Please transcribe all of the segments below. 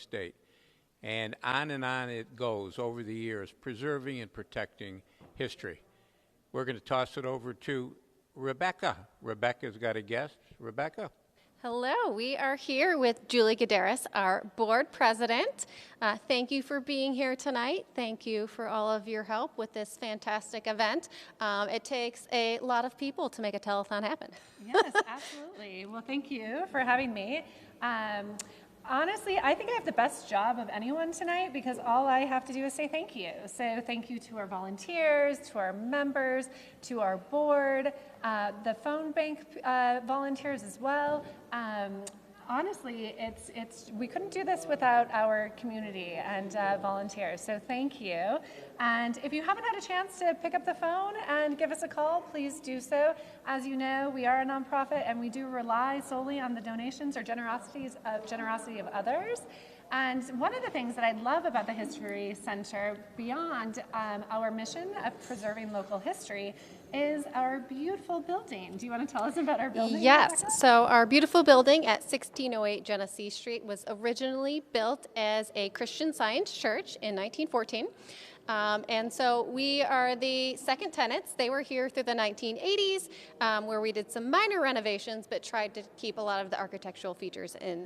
state. And on it goes over the years, preserving and protecting history. We're going to toss it over to Rebecca. Rebecca's got a guest. Rebecca. Hello, we are here with Julie Gadaris, our board president. Thank you for being here tonight. Thank you for all of your help with this fantastic event. It takes a lot of people to make a telethon happen. Yes, absolutely. Well, thank you for having me. Honestly, I think I have the best job of anyone tonight because all I have to do is say thank you. So thank you to our volunteers, to our members, to our board, the phone bank volunteers as well. Honestly, we couldn't do this without our community and volunteers, so thank you. And if you haven't had a chance to pick up the phone and give us a call, please do so. As you know, we are a nonprofit and we do rely solely on the donations or generosity of others. And one of the things that I love about the History Center, beyond our mission of preserving local history, is our beautiful building. Do you want to tell us about our building? Yes, Rebecca? so our beautiful building at 1608 Genesee Street was originally built as a Christian Science church in 1914. And so we are the second tenants. They were here through the 1980s, where we did some minor renovations, but tried to keep a lot of the architectural features in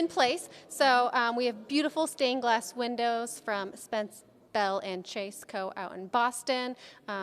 place. So we have beautiful stained glass windows from Spence, Bell and Chase Co. out in Boston.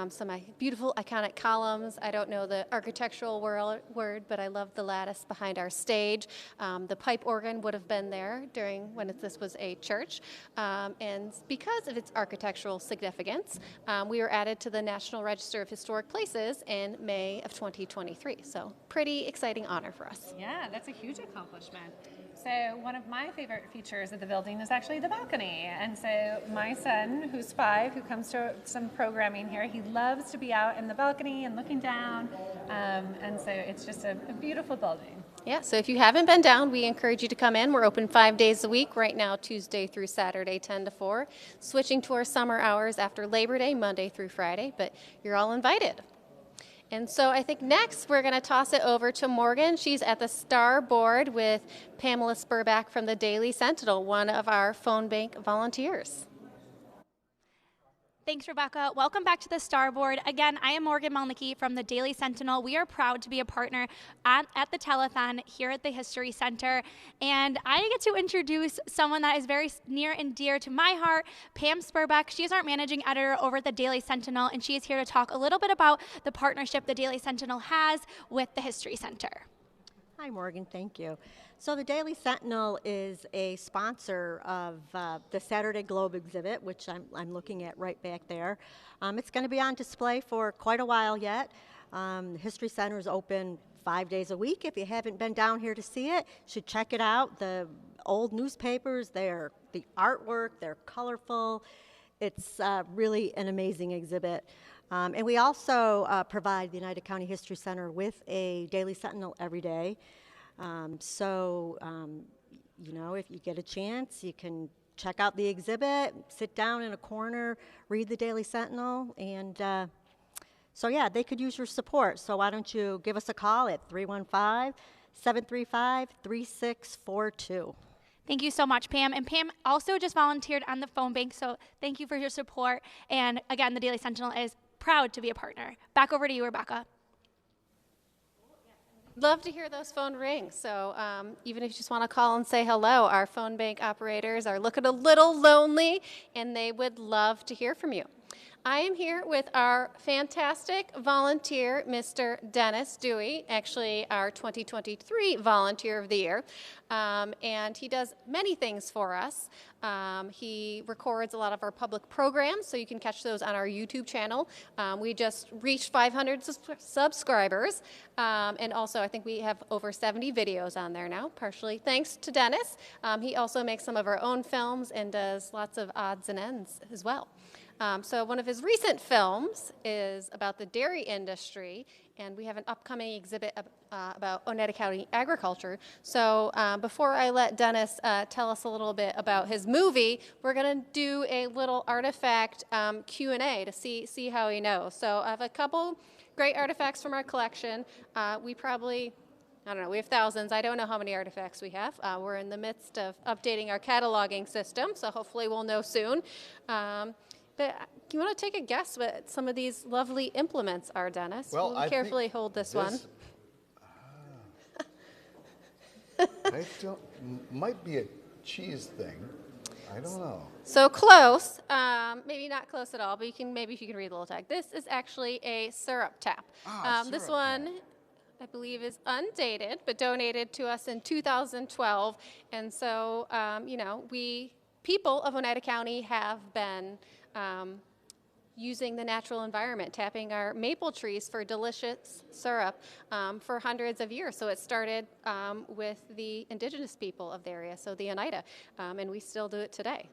Some beautiful iconic columns. I don't know the architectural word, but I love the lattice behind our stage. The pipe organ would have been there during when this was a church. And because of its architectural significance, we were added to the National Register of Historic Places in May of 2023. So pretty exciting honor for us. Yeah, that's a huge accomplishment. So one of my favorite features of the building is actually the balcony. And so my son, who's 5, who comes to some programming here, he loves to be out in the balcony and looking down. And so it's just a beautiful building. Yeah, so if you haven't been down, we encourage you to come in. We're open 5 days a week, right now Tuesday through Saturday, 10 to 4, switching to our summer hours after Labor Day, Monday through Friday, but you're all invited. And so I think next we're going to toss it over to Morgan. She's at the Star Board with Pamela Spurback from the Daily Sentinel, one of our phone bank volunteers. Thanks, Rebecca. Welcome back to the Star Board. Again, I am Morgan Melnicki from the Daily Sentinel. We are proud to be a partner at the Telethon here at the History Center. And I get to introduce someone that is very near and dear to my heart, Pam Spurback. She is our managing editor over at the Daily Sentinel, and she is here to talk a little bit about the partnership the Daily Sentinel has with the History Center. Hi, Morgan. Thank you. So the Daily Sentinel is a sponsor of the Saturday Globe exhibit, which I'm looking at right back there. It's going to be on display for quite a while yet. The History Center is open 5 days a week. If you haven't been down here to see it, you should check it out. The old newspapers, the artwork, they're colorful. It's really an amazing exhibit. And we also provide the Oneida County History Center with a Daily Sentinel every day. You know, if you get a chance, you can check out the exhibit, sit down in a corner, read the Daily Sentinel, and so yeah, they could use your support. So why don't you give us a call at 315-735-3642. Thank you so much, Pam. And Pam also just volunteered on the phone bank, so thank you for your support. And again, the Daily Sentinel is proud to be a partner. Back over to you, Rebecca. Love to hear those phone rings. So even if you just want to call and say hello, our phone bank operators are looking a little lonely, and they would love to hear from you. I am here with our fantastic volunteer, Mr. Dennis Dewey, actually our 2023 Volunteer of the Year, and he does many things for us. He records a lot of our public programs, so you can catch those on our YouTube channel. We just reached 500 subscribers, and also I think we have over 70 videos on there now, partially thanks to Dennis. He also makes some of our own films and does lots of odds and ends as well. So one of his recent films is about the dairy industry, and we have an upcoming exhibit about Oneida County agriculture. So before I let Dennis tell us a little bit about his movie, we're going to do a little artifact Q&A to see how he knows. So I have a couple great artifacts from our collection. We probably I don't know, we have thousands. I don't know how many artifacts we have. We're in the midst of updating our cataloging system, so hopefully we'll know soon. But you want to take a guess what some of these lovely implements are, Dennis? Well, We'll carefully hold this one. I don't, might be a cheese thing. I don't know. So close, maybe not close at all, but maybe if you can read the little tag. This is actually a syrup tap. This Syrup one, tap. I believe, is undated, but donated to us in 2012. And so, you know, people of Oneida County have been using the natural environment, tapping our maple trees for delicious syrup for hundreds of years. So it started with the indigenous people of the area, so the Oneida, and we still do it today.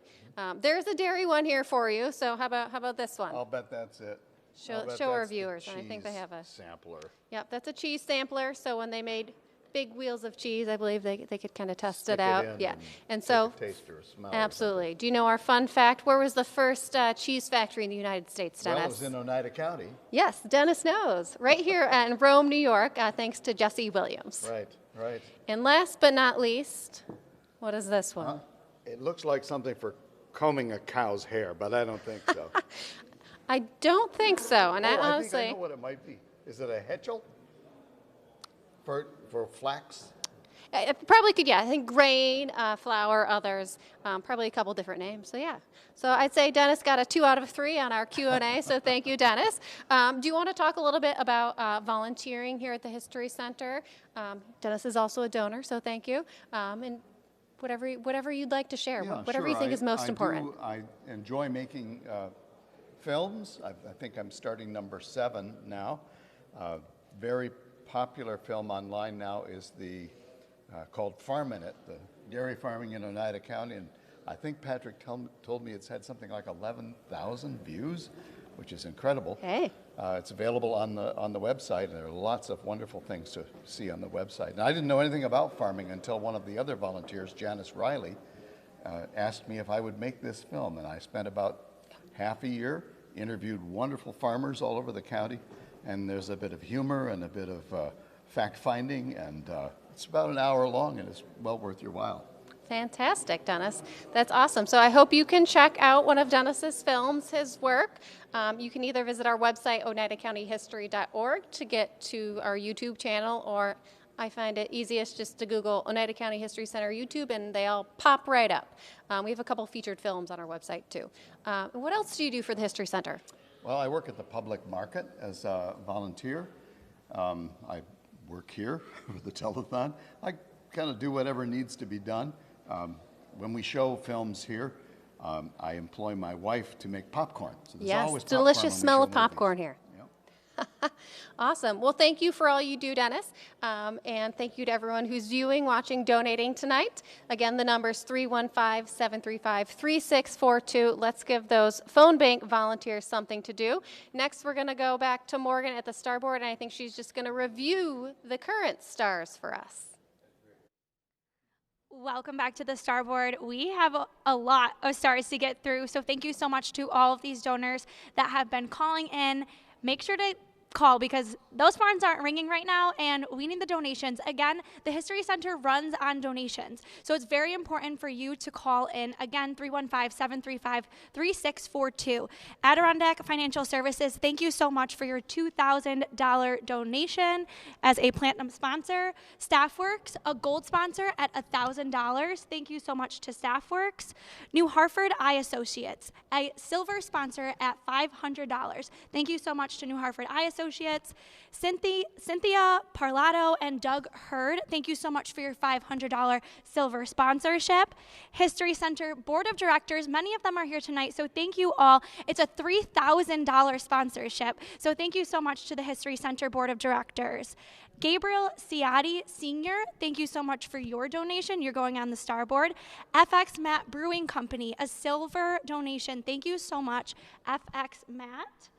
There's a dairy one here for you, so how about this one? I'll bet that's it. Show our viewers, and I think they have a sampler. Yep, that's a cheese sampler. So when they made big wheels of cheese, I believe they could kind of test Stick it out. in Yeah, and take so a taste or a smell or absolutely. Do you know our fun fact? Where was the first cheese factory in the United States, something. Dennis? Well, it was in Oneida County. Yes, Dennis knows. Right here in Rome, New York, thanks to Jesse Williams. Right. And last but not least, what is this one? It looks like something for combing a cow's hair, but I don't think so. I don't think so. And I I honestly, think I know what it might be. Is it a hetchel? For flax? it probably could, yeah. I think grain, flour, others, probably a couple different names. So yeah. So I'd say Dennis got a 2 out of 3 on our Q&A. So thank you, Dennis. Do you want to talk a little bit about volunteering here at the History Center? Dennis is also a donor, so thank you. And whatever you'd like to share, Yeah, whatever sure. you think is most important. I enjoy making films. I think I'm starting number 7 now. Very popular film online now is the called Farmin' It, the dairy farming in Oneida County, and I think Patrick told me it's had something like 11,000 views, which is incredible. Hey. It's available on the website, and there are lots of wonderful things to see on the website. And I didn't know anything about farming until one of the other volunteers, Janice Riley, asked me if I would make this film, and I spent about half a year, interviewed wonderful farmers all over the county, and there's a bit of humor and a bit of fact-finding, and it's about an hour long, and it's well worth your while. Fantastic, Dennis. That's awesome. So I hope you can check out one of Dennis's films, his work. You can either visit our website, oneidacountyhistory.org, to get to our YouTube channel, or I find it easiest just to Google Oneida County History Center YouTube, and they all pop right up. We have a couple featured films on our website, too. What else do you do for the History Center? Well, I work at the public market as a volunteer. I work here with the Telethon. I kind of do whatever needs to be done. When we show films here, I employ my wife to make popcorn. So there's always Yes, popcorn delicious when we smell show of popcorn movies. here. Yep. Awesome. Well, thank you for all you do, Dennis. And thank you to everyone who's viewing, watching, donating tonight. Again, the number is 315-735-3642. Let's give those phone bank volunteers something to do. Next, we're going to go back to Morgan at the Starboard, and I think she's just going to review the current stars for us. Welcome back to the Starboard. We have a lot of stars to get through, so thank you so much to all of these donors that have been calling in. Make sure to call because those phones aren't ringing right now and we need the donations. Again, the History Center runs on donations. So it's very important for you to call in. Again, 315-735-3642. Adirondack Financial Services, thank you so much for your $2,000 donation as a platinum sponsor. Staffworks, a gold sponsor at $1,000. Thank you so much to Staffworks. New Hartford Eye Associates, a silver sponsor at $500. Thank you so much to New Hartford Eye Associates. Cynthia Parlato and Doug Hurd, thank you so much for your $500 silver sponsorship. History Center Board of Directors, many of them are here tonight, so thank you all. It's a $3,000 sponsorship, so thank you so much to the History Center Board of Directors. Gabriel Ciatti Sr., thank you so much for your donation. You're going on the Starboard. FX Matt Brewing Company, a silver donation. Thank you so much, FX Matt.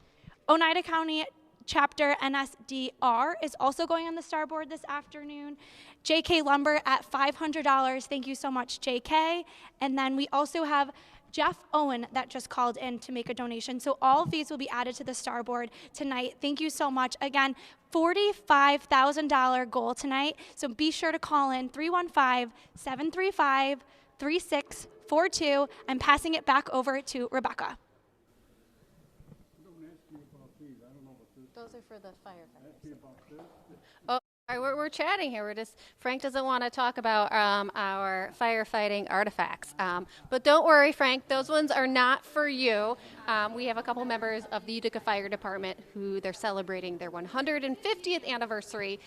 Oneida County Chapter NSDR is also going on the Starboard this afternoon. JK Lumber at $500. Thank you so much, JK. And then we also have Jeff Owen that just called in to make a donation. So all of these will be added to the Starboard tonight. Thank you so much. Again, $45,000 goal tonight. So be sure to call in 315-735-3642. I'm passing it back over to Rebecca. Those are for the firefighters. Oh, all right, we're chatting here. Frank doesn't want to talk about our firefighting artifacts. But don't worry, Frank, those ones are not for you. We have a couple members of the Utica Fire Department who they're celebrating their 150th anniversary.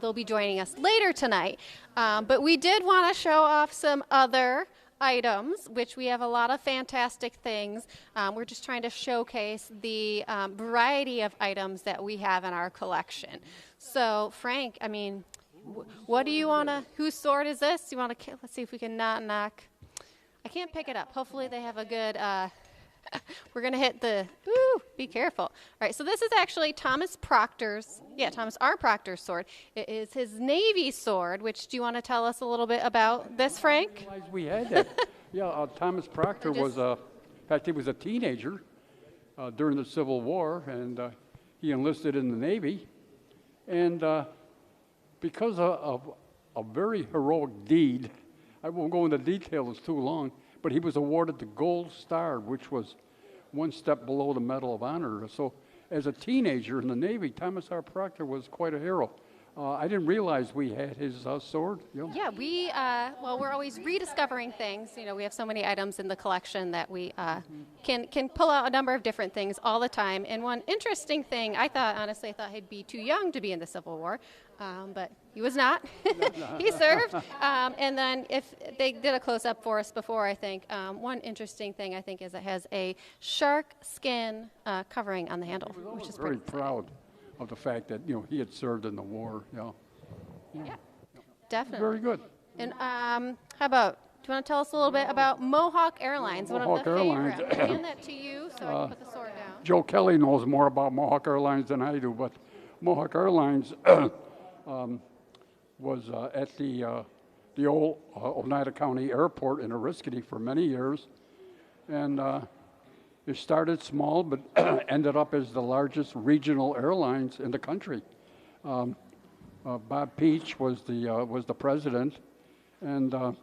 They'll be joining us later tonight. But we did want to show off some other items, which we have a lot of fantastic things. We're just trying to showcase the variety of items that we have in our collection. So, Frank, I mean, what do you want to, whose sword is this? You want to, let's see if we can not knock. I can't pick it up. Hopefully they have a good, we're going to hit the, be careful. All right, so this is actually Thomas R. Proctor's sword. It is his Navy sword, which, do you want to tell us a little bit about this, Frank? We had that. Yeah, Thomas Proctor was, in fact, he was a teenager during the Civil War, and he enlisted in the Navy. And because of a very heroic deed, I won't go into details, it's too long, but he was awarded the Gold Star, which was one step below the Medal of Honor. So as a teenager in the Navy, Thomas R. Proctor was quite a hero. I didn't realize we had his sword. Yeah, we're always rediscovering things. You know, we have so many items in the collection that we can pull out a number of different things all the time. And one interesting thing, I thought he'd be too young to be in the Civil War, but he was not. He served. And then if they did a close-up for us before, I think, one interesting thing, I think, is it has a shark skin covering on the handle, which is very pretty proud of the fact that, he had served in the war, Yeah, definitely. Very good. And how about, do you want to tell us a little bit about Mohawk Airlines? Mohawk Airlines. I'm going to hand that to you so I can put the sword down. Joe Kelly knows more about Mohawk Airlines than I do, but Mohawk Airlines was at the old Oneida County Airport in Oriskany for many years, and it started small, but ended up as the largest regional airlines in the country. Bob Peach was the president, and I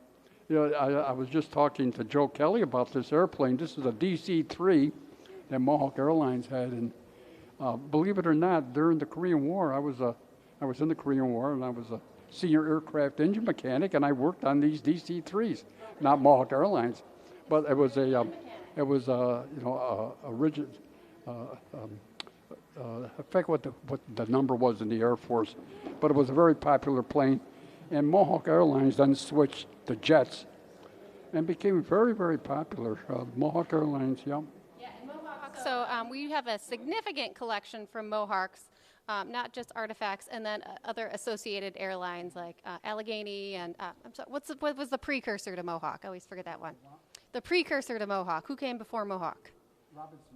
was just talking to Joe Kelly about this airplane. This is a DC-3 that Mohawk Airlines had, and believe it or not, during the Korean War, I was in the Korean War, and I was a senior aircraft engine mechanic, and I worked on these DC-3s, not Mohawk Airlines, but it was a rigid. I forget what the number was in the Air Force, but it was a very popular plane. And Mohawk Airlines then switched to jets and became very, very popular. Mohawk Airlines, yeah. So we have a significant collection from Mohawks, not just artifacts, and then other associated airlines like Allegheny and, I'm sorry, what was the precursor to Mohawk? I always forget that one. The precursor to Mohawk. Who came before Mohawk?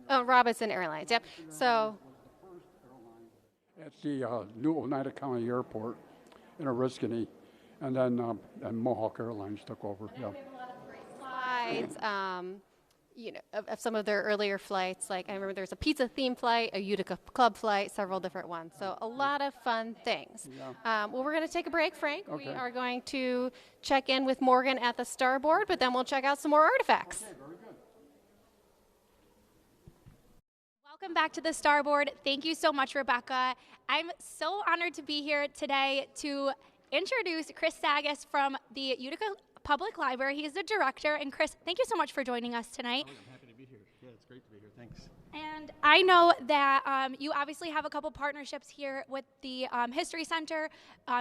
Robinson Airlines, yep. So At the new Oneida County Airport in Oriskany, and then and Mohawk Airlines took over. Yeah. We have a lot of great slides, of some of their earlier flights. Like I remember there's a pizza theme flight, a Utica club flight, several different ones. So a lot of fun things. Yeah. Well, we're going to take a break, Frank. Okay. We are going to check in with Morgan at the Starboard, but then we'll check out some more artifacts. Okay, very good. Welcome back to the Starboard. Thank you so much, Rebecca. I'm so honored to be here today to introduce Chris Sagas from the Utica Public Library. He is the director. And Chris, thank you so much for joining us tonight. I'm happy to be here. Yeah, it's great to be here. Thanks. And I know that you obviously have a couple partnerships here with the History Center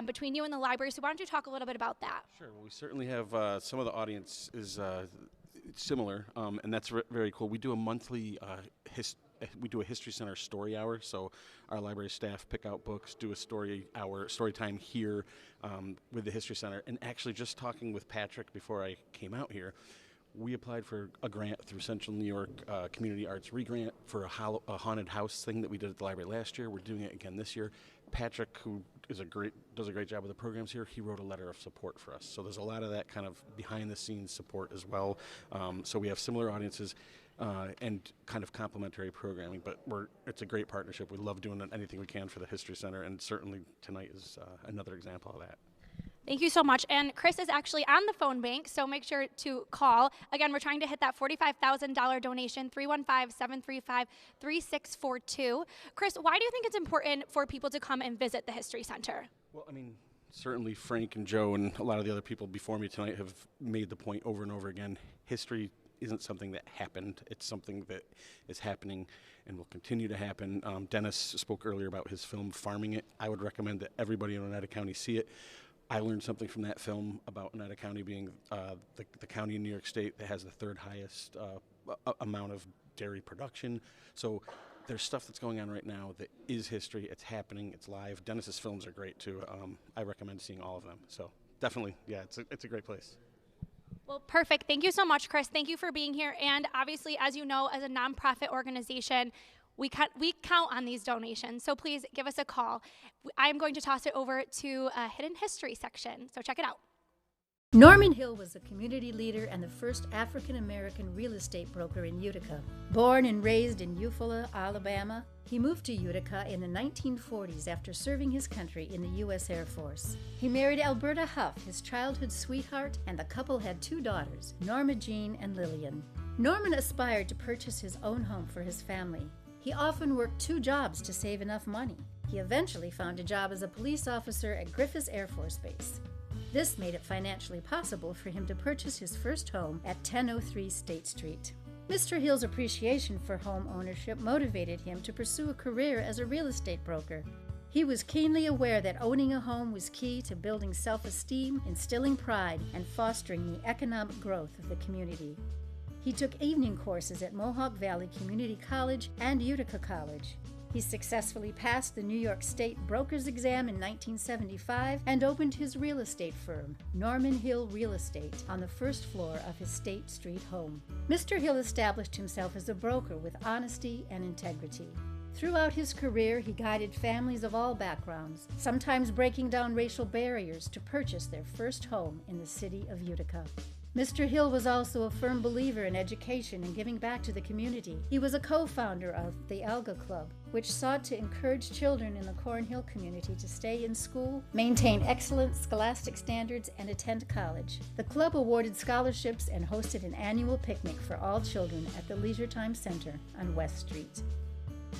between you and the library. So why don't you talk a little bit about that? Sure. Well, we certainly have some of the audience is similar, and that's very cool. We do a monthly we do a History Center story hour, so our library staff pick out books, do a story time here with the History Center. And actually just talking with Patrick before I came out here, we applied for a grant through Central New York Community Arts Re-Grant for a haunted house thing that we did at the library last year. We're doing it again this year. Patrick, who does a great job with the programs here, he wrote a letter of support for us. So there's a lot of that kind of behind-the-scenes support as well. So we have similar audiences and kind of complementary programming, but it's a great partnership. We love doing anything we can for the History Center, and certainly tonight is another example of that. Thank you so much. And Chris is actually on the phone bank, so make sure to call. Again, we're trying to hit that $45,000 donation, 315-735-3642. Chris, why do you think it's important for people to come and visit the History Center? Well, I mean, certainly Frank and Joe and a lot of the other people before me tonight have made the point over and over again. History isn't something that happened. It's something that is happening and will continue to happen. Dennis spoke earlier about his film, Farming It. I would recommend that everybody in Oneida County see it. I learned something from that film about Oneida County being the county in New York State that has the third highest amount of dairy production. So there's stuff that's going on right now that is history. It's happening. It's live. Dennis's films are great too. I recommend seeing all of them. So definitely, yeah, it's a great place. Well, perfect. Thank you so much, Chris. Thank you for being here. And obviously, as you know, as a nonprofit organization, we count on these donations, so please give us a call. I'm going to toss it over to a hidden history section, so check it out. Norman Hill was a community leader and the first African-American real estate broker in Utica. Born and raised in Eufaula, Alabama, he moved to Utica in the 1940s after serving his country in the U.S. Air Force. He married Alberta Huff, his childhood sweetheart, and the couple had 2 daughters, Norma Jean and Lillian. Norman aspired to purchase his own home for his family. He often worked 2 jobs to save enough money. He eventually found a job as a police officer at Griffith Air Force Base. This made it financially possible for him to purchase his first home at 1003 State Street. Mr. Hill's appreciation for home ownership motivated him to pursue a career as a real estate broker. He was keenly aware that owning a home was key to building self-esteem, instilling pride, and fostering the economic growth of the community. He took evening courses at Mohawk Valley Community College and Utica College. He successfully passed the New York State Broker's Exam in 1975 and opened his real estate firm, Norman Hill Real Estate, on the first floor of his State Street home. Mr. Hill established himself as a broker with honesty and integrity. Throughout his career, he guided families of all backgrounds, sometimes breaking down racial barriers to purchase their first home in the city of Utica. Mr. Hill was also a firm believer in education and giving back to the community. He was a co-founder of the Alga Club, which sought to encourage children in the Cornhill community to stay in school, maintain excellent scholastic standards, and attend college. The club awarded scholarships and hosted an annual picnic for all children at the Leisure Time Center on West Street.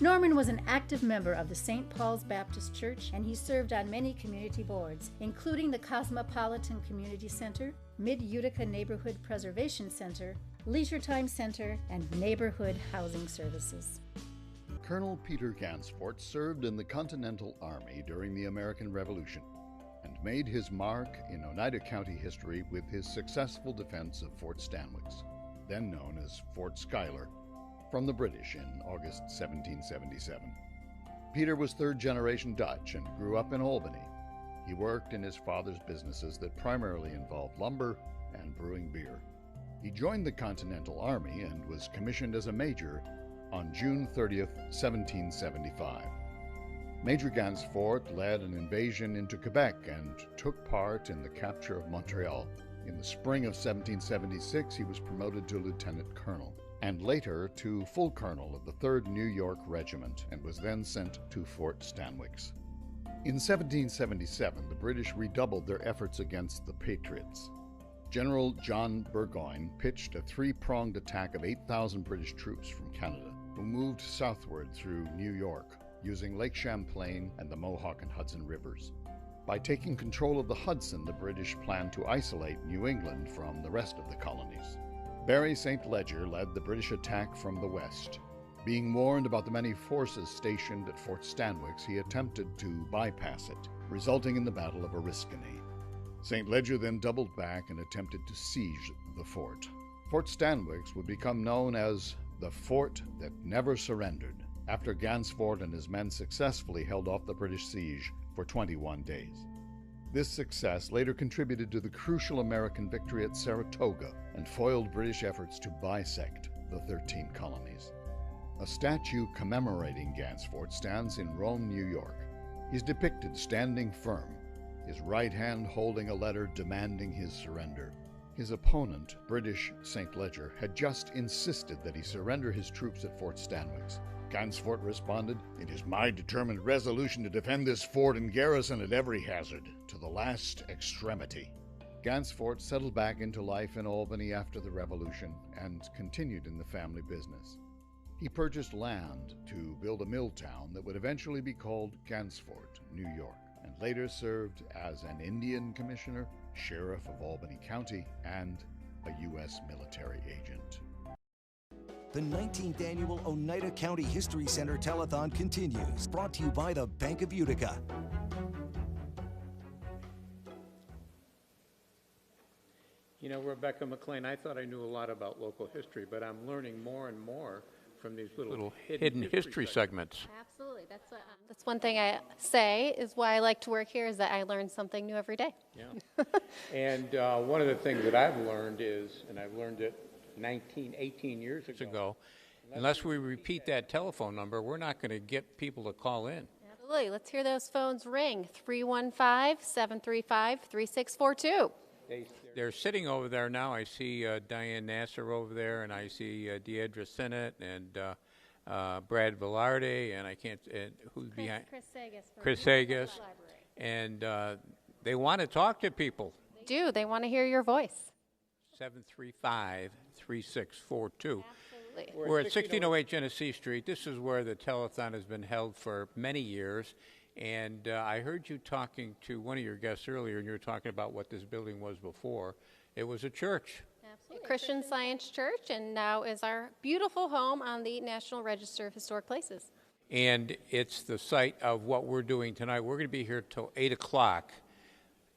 Norman was an active member of the St. Paul's Baptist Church, and he served on many community boards, including the Cosmopolitan Community Center, Mid-Utica Neighborhood Preservation Center, Leisure Time Center, and Neighborhood Housing Services. Colonel Peter Gansfort served in the Continental Army during the American Revolution and made his mark in Oneida County history with his successful defense of Fort Stanwix, then known as Fort Schuyler, from the British in August 1777. Peter was third-generation Dutch and grew up in Albany. He worked in his father's businesses that primarily involved lumber and brewing beer. He joined the Continental Army and was commissioned as a major on June 30th, 1775. Major Gansfort led an invasion into Quebec and took part in the capture of Montreal. In the spring of 1776, he was promoted to lieutenant colonel, and later to full colonel of the 3rd New York Regiment, and was then sent to Fort Stanwix. In 1777, the British redoubled their efforts against the Patriots. General John Burgoyne pitched a 3-pronged attack of 8,000 British troops from Canada, who moved southward through New York, using Lake Champlain and the Mohawk and Hudson rivers. By taking control of the Hudson, the British planned to isolate New England from the rest of the colonies. Barry St. Leger led the British attack from the west. Being warned about the many forces stationed at Fort Stanwix, he attempted to bypass it, resulting in the Battle of Oriskany. St. Leger then doubled back and attempted to siege the fort. Fort Stanwix would become known as the Fort That Never Surrendered, after Gansfort and his men successfully held off the British siege for 21 days. This success later contributed to the crucial American victory at Saratoga and foiled British efforts to bisect the 13 colonies. A statue commemorating Gansfort stands in Rome, New York. He's depicted standing firm, his right hand holding a letter demanding his surrender. His opponent, British St. Leger, had just insisted that he surrender his troops at Fort Stanwix. Gansfort responded, "It is my determined resolution to defend this fort and garrison at every hazard, to the last extremity." Gansfort settled back into life in Albany after the Revolution and continued in the family business. He purchased land to build a mill town that would eventually be called Gansfort, New York, and later served as an Indian commissioner, sheriff of Albany County, and a U.S. military agent. The 19th annual Oneida County History Center Telethon continues, brought to you by the Bank of Utica. You know, Rebecca McLean, I thought I knew a lot about local history, but I'm learning more and more from these little hidden history segments. Absolutely. That's one thing I say is why I like to work here, is that I learn something new every day. Yeah. And one of the things that I've learned is, and I've learned it 18 years ago, unless we repeat that telephone number, we're not going to get people to call in. Absolutely. Let's hear those phones ring. 315-735-3642. They're sitting over there now. I see Diane Nasser over there, and I see Deidre Sinnott and Brad Velarde, and I can't, who's behind? Chris Sagas. And they want to talk to people. They do. They want to hear your voice. 735-3642. Absolutely. We're at 1608 Genesee Street. This is where the telethon has been held for many years. And I heard you talking to one of your guests earlier, and you were talking about what this building was before. It was a church. Absolutely. Christian Science Church, and now is our beautiful home on the National Register of Historic Places. And it's the site of what we're doing tonight. We're going to be here till 8 o'clock.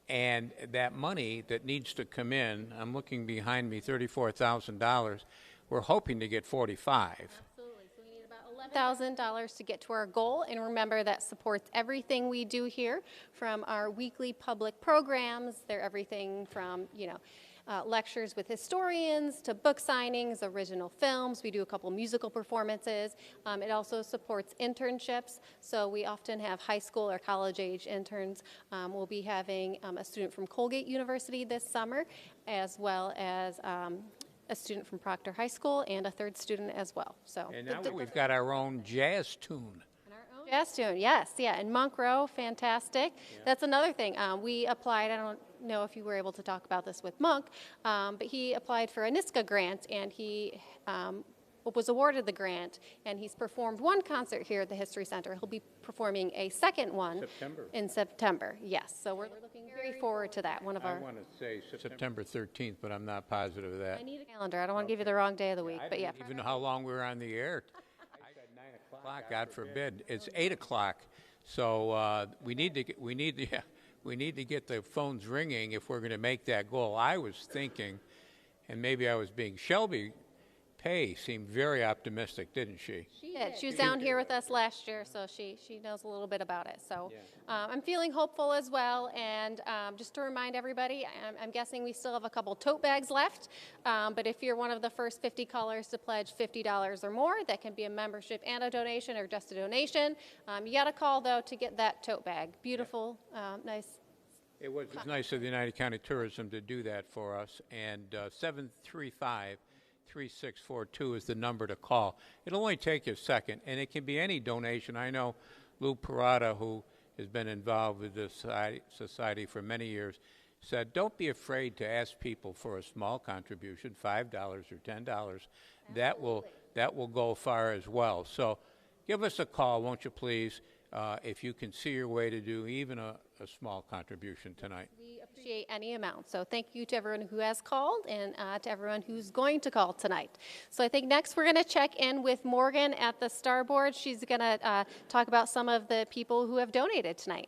And that money that needs to come in, I'm looking behind me, $34,000. We're hoping to get 45. Absolutely. So we need about $11,000 to get to our goal. And remember, that supports everything we do here, from our weekly public programs. They're everything from, lectures with historians to book signings, original films. We do a couple musical performances. It also supports internships. So we often have high school or college age interns. We'll be having a student from Colgate University this summer, as well as a student from Proctor High School and a third student as well. So, and now we've got our own jazz tune. Jazz tune, yes, yeah, and Monk Row, fantastic. Yeah. That's another thing. We applied, I don't know if you were able to talk about this with Monk, but he applied for a NISCA grant, and he was awarded the grant, and he's performed one concert here at the History Center. He'll be performing a second one in September, yes. So we're looking very forward to that. I want to say September 13th, but I'm not positive of that. I need a calendar. I don't want to give you the wrong day of the week, but yeah. I don't even know how long we were on the air. God forbid. It's 8 o'clock, so we need to get the phones ringing if we're going to make that goal. I was thinking, and maybe I was being Shelby Pay seemed very optimistic, didn't she? She did. She was down here with us last year, so she knows a little bit about it. So I'm feeling hopeful as well. And just to remind everybody, I'm guessing we still have a couple tote bags left. But if you're one of the first 50 callers to pledge $50 or more, that can be a membership and a donation, or just a donation. You got to call, though, to get that tote bag. Beautiful, nice. It was nice of the United County Tourism to do that for us. And 735-3642 is the number to call. It'll only take you a second, and it can be any donation. I know Lou Parada, who has been involved with this society for many years, said, don't be afraid to ask people for a small contribution, $5 or $10. That will go far as well. So give us a call, won't you please, if you can see your way to do even a small contribution tonight. We appreciate any amount. So thank you to everyone who has called, and to everyone who's going to call tonight. So I think next we're going to check in with Morgan at the Starboard. She's going to talk about some of the people who have donated tonight.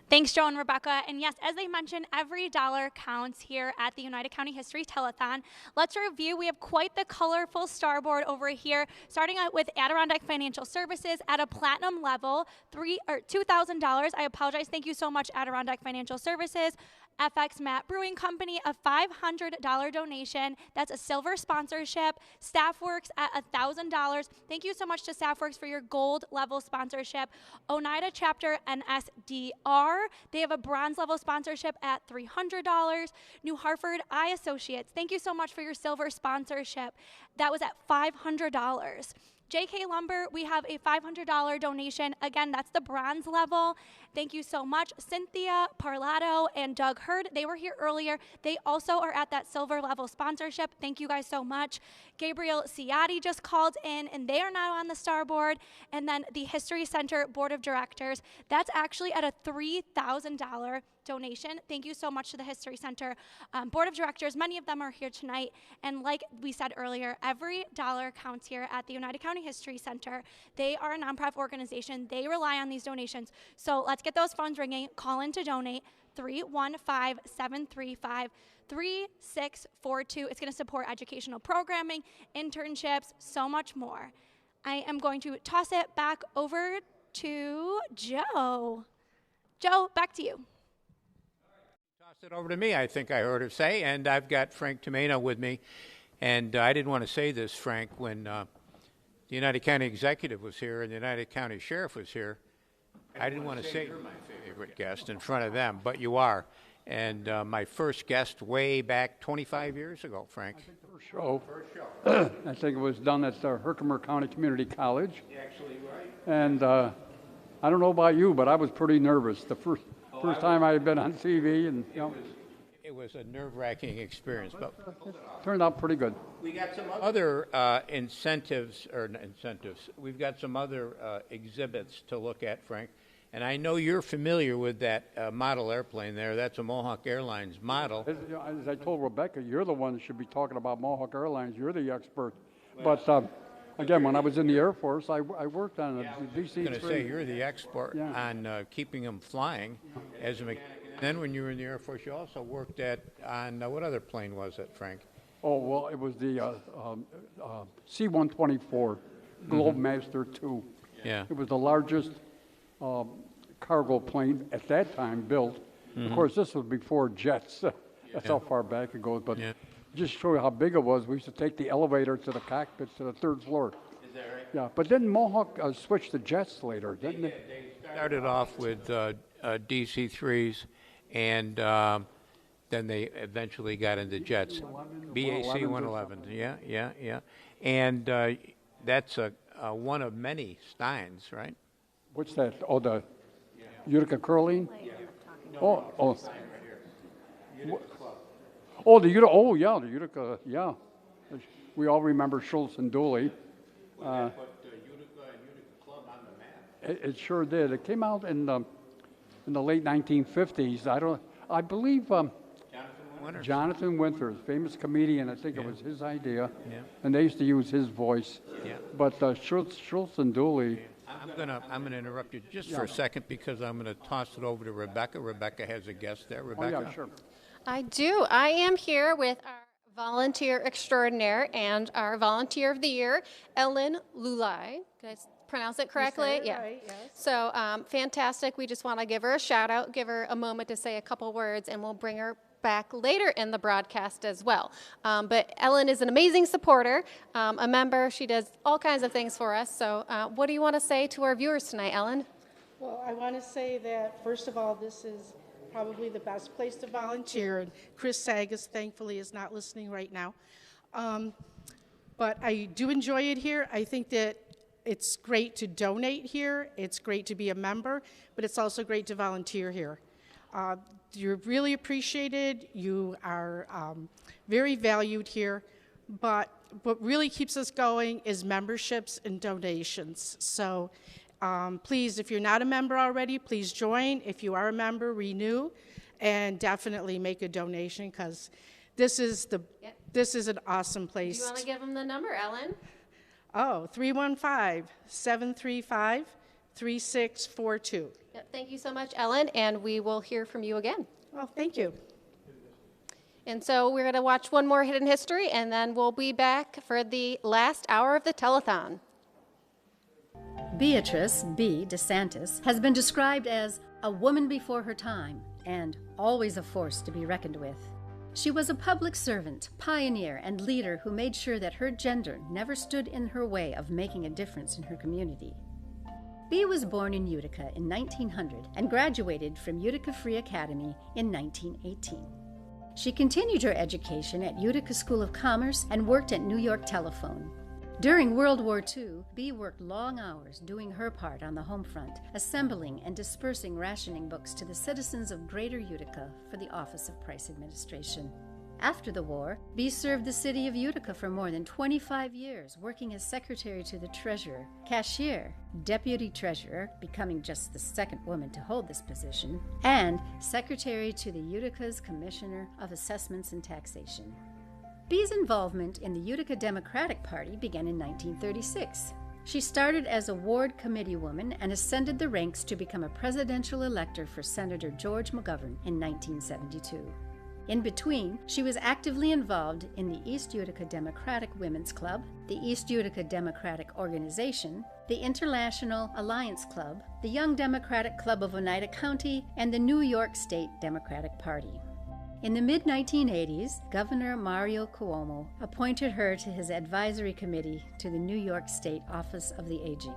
Thanks, Joe and Rebecca. And yes, as they mentioned, every dollar counts here at the United County History Telethon. Let's review. We have quite the colorful starboard over here, starting out with Adirondack Financial Services at a platinum level, $2,000. I apologize. Thank you so much, Adirondack Financial Services. FX Matt Brewing Company, a $500 donation. That's a silver sponsorship. Staffworks at $1,000. Thank you so much to Staffworks for your gold level sponsorship. Oneida Chapter NSDR, they have a bronze level sponsorship at $300. New Hartford Eye Associates, thank you so much for your silver sponsorship. That was at $500. JK Lumber, we have a $500 donation. Again, that's the bronze level. Thank you so much. Cynthia Parlato and Doug Hurd, they were here earlier. They also are at that silver level sponsorship. Thank you guys so much. Gabriel Ciotti just called in, and they are now on the star board. And then the History Center Board of Directors, that's actually at a $3,000 donation. Thank you so much to the History Center Board of Directors. Many of them are here tonight. And like we said earlier, every dollar counts here at the Oneida County History Center. They are a nonprofit organization. They rely on these donations. So let's get those phones ringing. Call in to donate, 315-735-3642. It's going to support educational programming, internships, so much more. I am going to toss it back over to Joe. Joe, back to you. Toss it over to me, I think I heard her say, and I've got Frank Tomeno with me. And I didn't want to say this, Frank, when the United County Executive was here and the United County Sheriff was here. I didn't want to say you're my favorite guest in front of them, but you are. And my first guest way back 25 years ago, Frank. I think the first show. I think it was done at Herkimer County Community College. You're actually right. And I don't know about you, but I was pretty nervous the first time I had been on TV. And it was a nerve-wracking experience, but it turned out pretty good. We got some other We've got some other exhibits to look at, Frank. And I know you're familiar with that model airplane there. That's a Mohawk Airlines model. As I told Rebecca, you're the one that should be talking about Mohawk Airlines. You're the expert. But again, when I was in the Air Force, I worked on a DC-3. I was going to say, you're the expert on keeping them flying as a mechanic. Then when you were in the Air Force, you also worked on what other plane was it, Frank? Oh, well, it was the C-124 Globemaster II. Yeah. It was the largest cargo plane at that time built. Of course, this was before jets. That's how far back it goes. But just to show you how big it was, we used to take the elevator to the cockpit to the third floor. Is that right? Yeah, but then Mohawk switched to jets later, didn't they? They started off with DC-3s, and then they eventually got into jets. BAC 111, yeah. And that's one of many Steins, right? What's that? Oh, the Utica Curling? Oh. Oh, the Utica, yeah. We all remember Schultz and Dooley. Put Utica and Utica Club on the map. It sure did. It came out in the late 1950s. I believe Jonathan Winters, famous comedian. I think it was his idea, and they used to use his voice. Yeah. But Schultz and Dooley. I'm gonna interrupt you just for a second because I'm gonna toss it over to Rebecca. Rebecca has a guest there. Rebecca. Oh, yeah, sure. I do. I am here with our volunteer extraordinaire and our volunteer of the year, Ellen Lulai. Did I pronounce it correctly? You said it right, yes. So fantastic. We just want to give her a shout out, give her a moment to say a couple words, and we'll bring her back later in the broadcast as well. But Ellen is an amazing supporter, a member. She does all kinds of things for us. So what do you want to say to our viewers tonight, Ellen? Well, I want to say that, first of all, this is probably the best place to volunteer. And Chris Sagas, thankfully, is not listening right now. But I do enjoy it here. I think that it's great to donate here. It's great to be a member, but it's also great to volunteer here. You're really appreciated. You are very valued here. But what really keeps us going is memberships and donations. So please, if you're not a member already, please join. If you are a member, renew, and definitely make a donation because this is an awesome place. Do you want to give them the number, Ellen? Oh, 315-735-3642. Yep, thank you so much, Ellen, and we will hear from you again. Well, thank you. And so we're going to watch one more Hidden History, and then we'll be back for the last hour of the telethon. Beatrice B. DeSantis has been described as a woman before her time. and always a force to be reckoned with. She was a public servant, pioneer, and leader who made sure that her gender never stood in her way of making a difference in her community. Bee was born in Utica in 1900 and graduated from Utica Free Academy in 1918. She continued her education at Utica School of Commerce and worked at New York Telephone. During World War II, Bee worked long hours doing her part on the home front, assembling and dispersing rationing books to the citizens of Greater Utica for the Office of Price Administration. After the war, Bee served the city of Utica for more than 25 years, working as secretary to the treasurer, cashier, deputy treasurer, becoming just the second woman to hold this position, and secretary to the Utica's Commissioner of Assessments and Taxation. Bee's involvement in the Utica Democratic Party began in 1936. She started as a ward committee woman and ascended the ranks to become a presidential elector for Senator George McGovern in 1972. In between, she was actively involved in the East Utica Democratic Women's Club, the East Utica Democratic Organization, the International Alliance Club, the Young Democratic Club of Oneida County, and the New York State Democratic Party. In the mid-1980s, Governor Mario Cuomo appointed her to his advisory committee to the New York State Office of the Aging.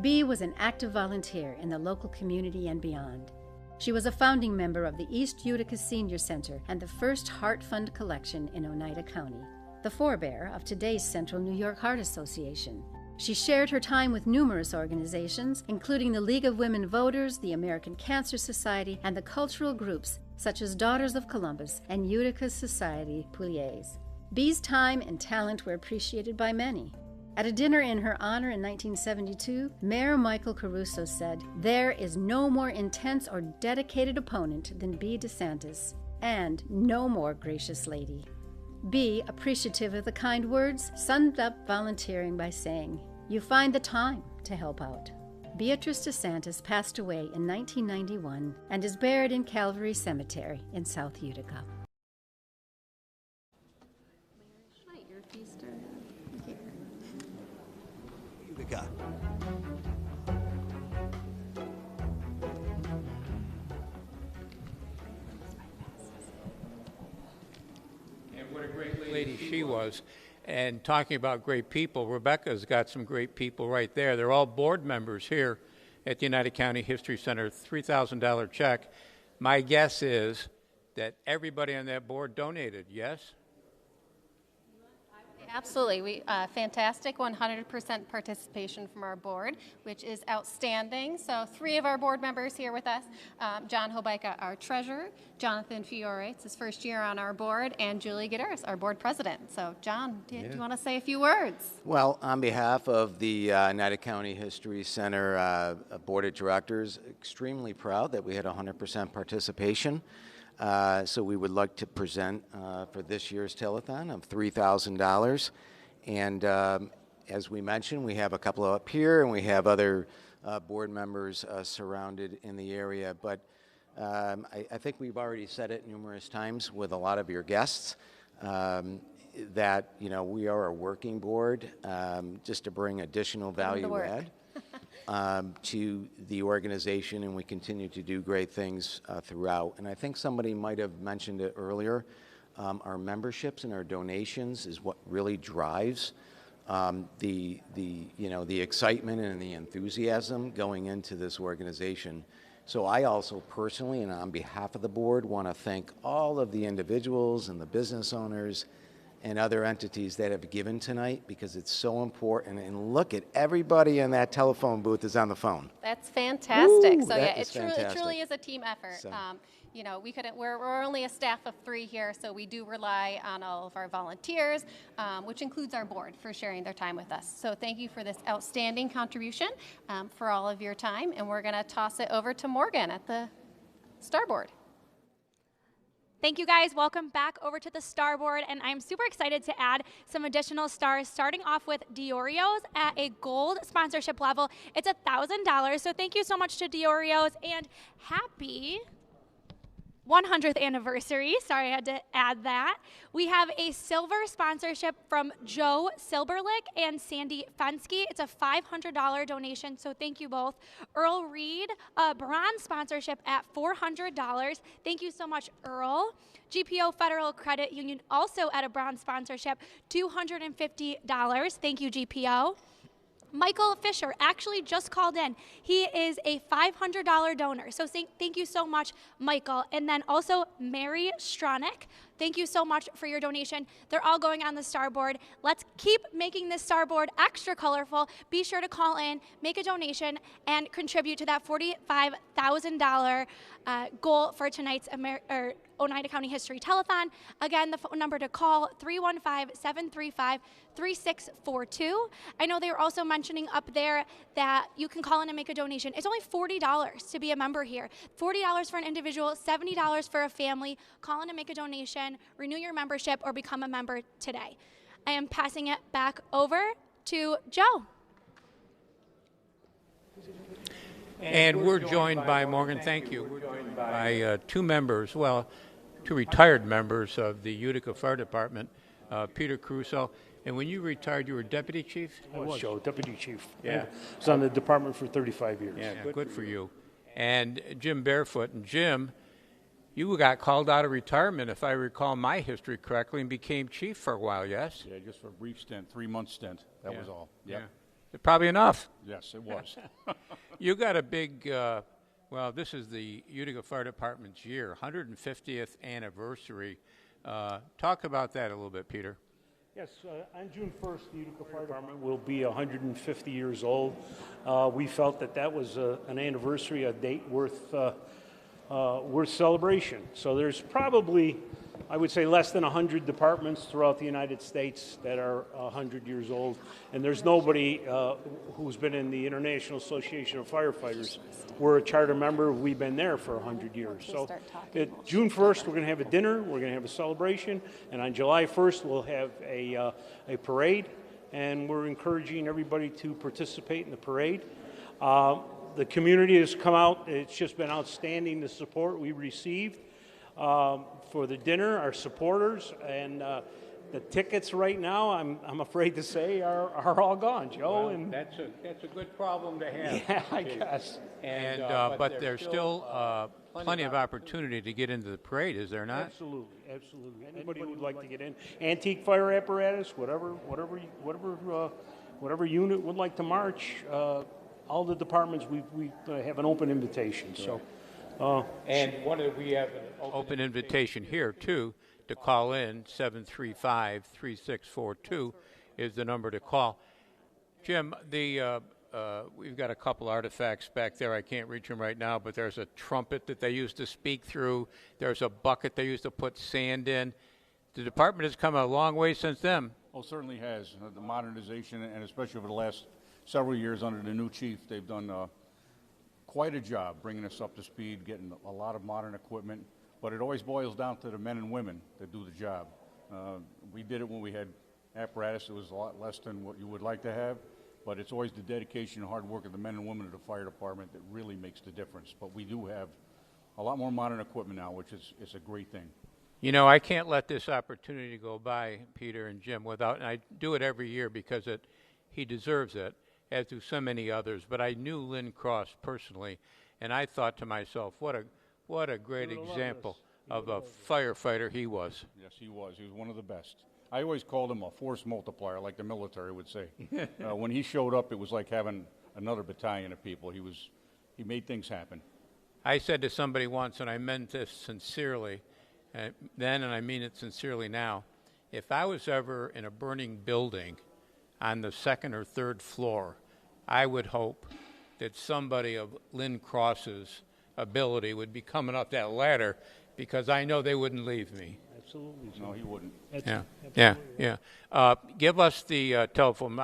Bee was an active volunteer in the local community and beyond. She was a founding member of the East Utica Senior Center and the first Heart Fund collection in Oneida County, the forebear of today's Central New York Heart Association. She shared her time with numerous organizations, including the League of Women Voters, the American Cancer Society, and the cultural groups such as Daughters of Columbus and Utica Society Pouliers. Bee's time and talent were appreciated by many. At a dinner in her honor in 1972, Mayor Michael Caruso said, "There is no more intense or dedicated opponent than Bee DeSantis, and no more gracious lady." Bee, appreciative of the kind words, summed up volunteering by saying, "You find the time to help out." Beatrice DeSantis passed away in 1991 and is buried in Calvary Cemetery in South Utica. Utica. And what a great lady she was. And talking about great people, Rebecca's got some great people right there. They're all board members here at the United County History Center, $3,000 check. My guess is that everybody on that board donated, yes? Absolutely. Fantastic 100% participation from our board, which is outstanding. So 3 of our board members here with us, John Hobeika, our treasurer, Jonathan Fiore, it's his first year on our board, and Julie Gideris, our board president. So John, do you want to say a few words? Well, on behalf of the Oneida County History Center Board of Directors, extremely proud that we had 100% participation. So we would like to present for this year's telethon of $3,000. And as we mentioned, we have a couple up here, and we have other board members surrounded in the area. But I think we've already said it numerous times with a lot of your guests that, you know, we are a working board just to bring additional value add. To the organization, and we continue to do great things throughout. And I think somebody might have mentioned it earlier. Our memberships and our donations is what really drives the excitement and the enthusiasm going into this organization. So I also personally, and on behalf of the board, want to thank all of the individuals and the business owners and other entities that have given tonight, because it's so important. And look at everybody in that telephone booth is on the phone. That's fantastic. Woo, so that yeah, is it truly is a team effort. So. You know, we're only a staff of 3 here, so we do rely on all of our volunteers, which includes our board, for sharing their time with us. So thank you for this outstanding contribution, for all of your time, and we're going to toss it over to Morgan at the Starboard. Thank you guys. Welcome back over to the Starboard, and I'm super excited to add some additional stars, starting off with Diorio's at a gold sponsorship level. It's $1,000, so thank you so much to Diorio's, and happy 100th anniversary. Sorry, I had to add that. We have a silver sponsorship from Joe Silberlick and Sandy Fensky. It's a $500 donation, so thank you both. Earl Reed, a bronze sponsorship at $400. Thank you so much, Earl. GPO Federal Credit Union also at a bronze sponsorship, $250. Thank you, GPO. Michael Fisher actually just called in. He is a $500 donor. So thank you so much, Michael. And then also Mary Stronick. Thank you so much for your donation. They're all going on the starboard. Let's keep making this starboard extra colorful. Be sure to call in, make a donation, and contribute to that $45,000 goal for tonight's Oneida County History Telethon. Again, the phone number to call, 315-735-3642. I know they were also mentioning up there that you can call in and make a donation. It's only $40 to be a member here. $40 for an individual, $70 for a family. Call in and make a donation, renew your membership, or become a member today. I am passing it back over to Joe. And we're joined by, Morgan, thank you. We're joined by two members, well, two retired members of the Utica Fire Department, Peter Caruso. And when you retired, you were deputy chief? I was, Joe, deputy chief. Yeah. I was on the department for 35 years. Yeah, good for you. And Jim Barefoot. And Jim, you got called out of retirement, if I recall my history correctly, and became chief for a while, yes? Yeah, just for a brief stint, 3-month stint. That was all. Yep. Yeah. Probably enough. Yes, it was. You got a big, well, this is the Utica Fire Department's year, 150th anniversary. Talk about that a little bit, Peter. Yes, on June 1st, the Utica Fire Department will be 150 years old. We felt that was an anniversary, a date worth celebration. So there's probably, I would say, less than 100 departments throughout the United States that are 100 years old. And there's nobody who's been in the International Association of Firefighters. We're a charter member. We've been there for 100 years. So June 1st, we're going to have a dinner. We're going to have a celebration. And on July 1st, we'll have a parade. And we're encouraging everybody to participate in the parade. The community has come out. It's just been outstanding, the support we received for the dinner, our supporters, and the tickets right now, I'm afraid to say, are all gone, Joe. Well, and that's a good problem to have. Yeah, I guess. And but there's still plenty of opportunity to get into the parade, is there not? Absolutely, absolutely. Anybody who would like to get in, antique fire apparatus, whatever unit would like to march. All the departments, we have an open invitation. So. And we have an open invitation here, too, to call in. 735-3642 is the number to call. Jim, we've got a couple artifacts back there. I can't reach them right now, but there's a trumpet that they used to speak through. There's a bucket they used to put sand in. The department has come a long way since then. Well, certainly has. The modernization, and especially over the last several years under the new chief, they've done quite a job bringing us up to speed, getting a lot of modern equipment, but it always boils down to the men and women that do the job. We did it when we had apparatus that was a lot less than what you would like to have, but it's always the dedication and hard work of the men and women of the fire department that really makes the difference. But we do have a lot more modern equipment now, which is a great thing. You know, I can't let this opportunity go by, Peter and Jim, and I do it every year because he deserves it, as do so many others. But I knew Lynn Cross personally, and I thought to myself, what a great example of a firefighter he was. Yes, he was. He was one of the best. I always called him a force multiplier, like the military would say. When he showed up, it was like having another battalion of people. He made things happen. I said to somebody once, and I meant this sincerely then, and I mean it sincerely now, if I was ever in a burning building on the second or third floor, I would hope that somebody of Lynn Cross's ability would be coming up that ladder, because I know they wouldn't leave me. Absolutely. No, he wouldn't. Yeah. Give us the telephone.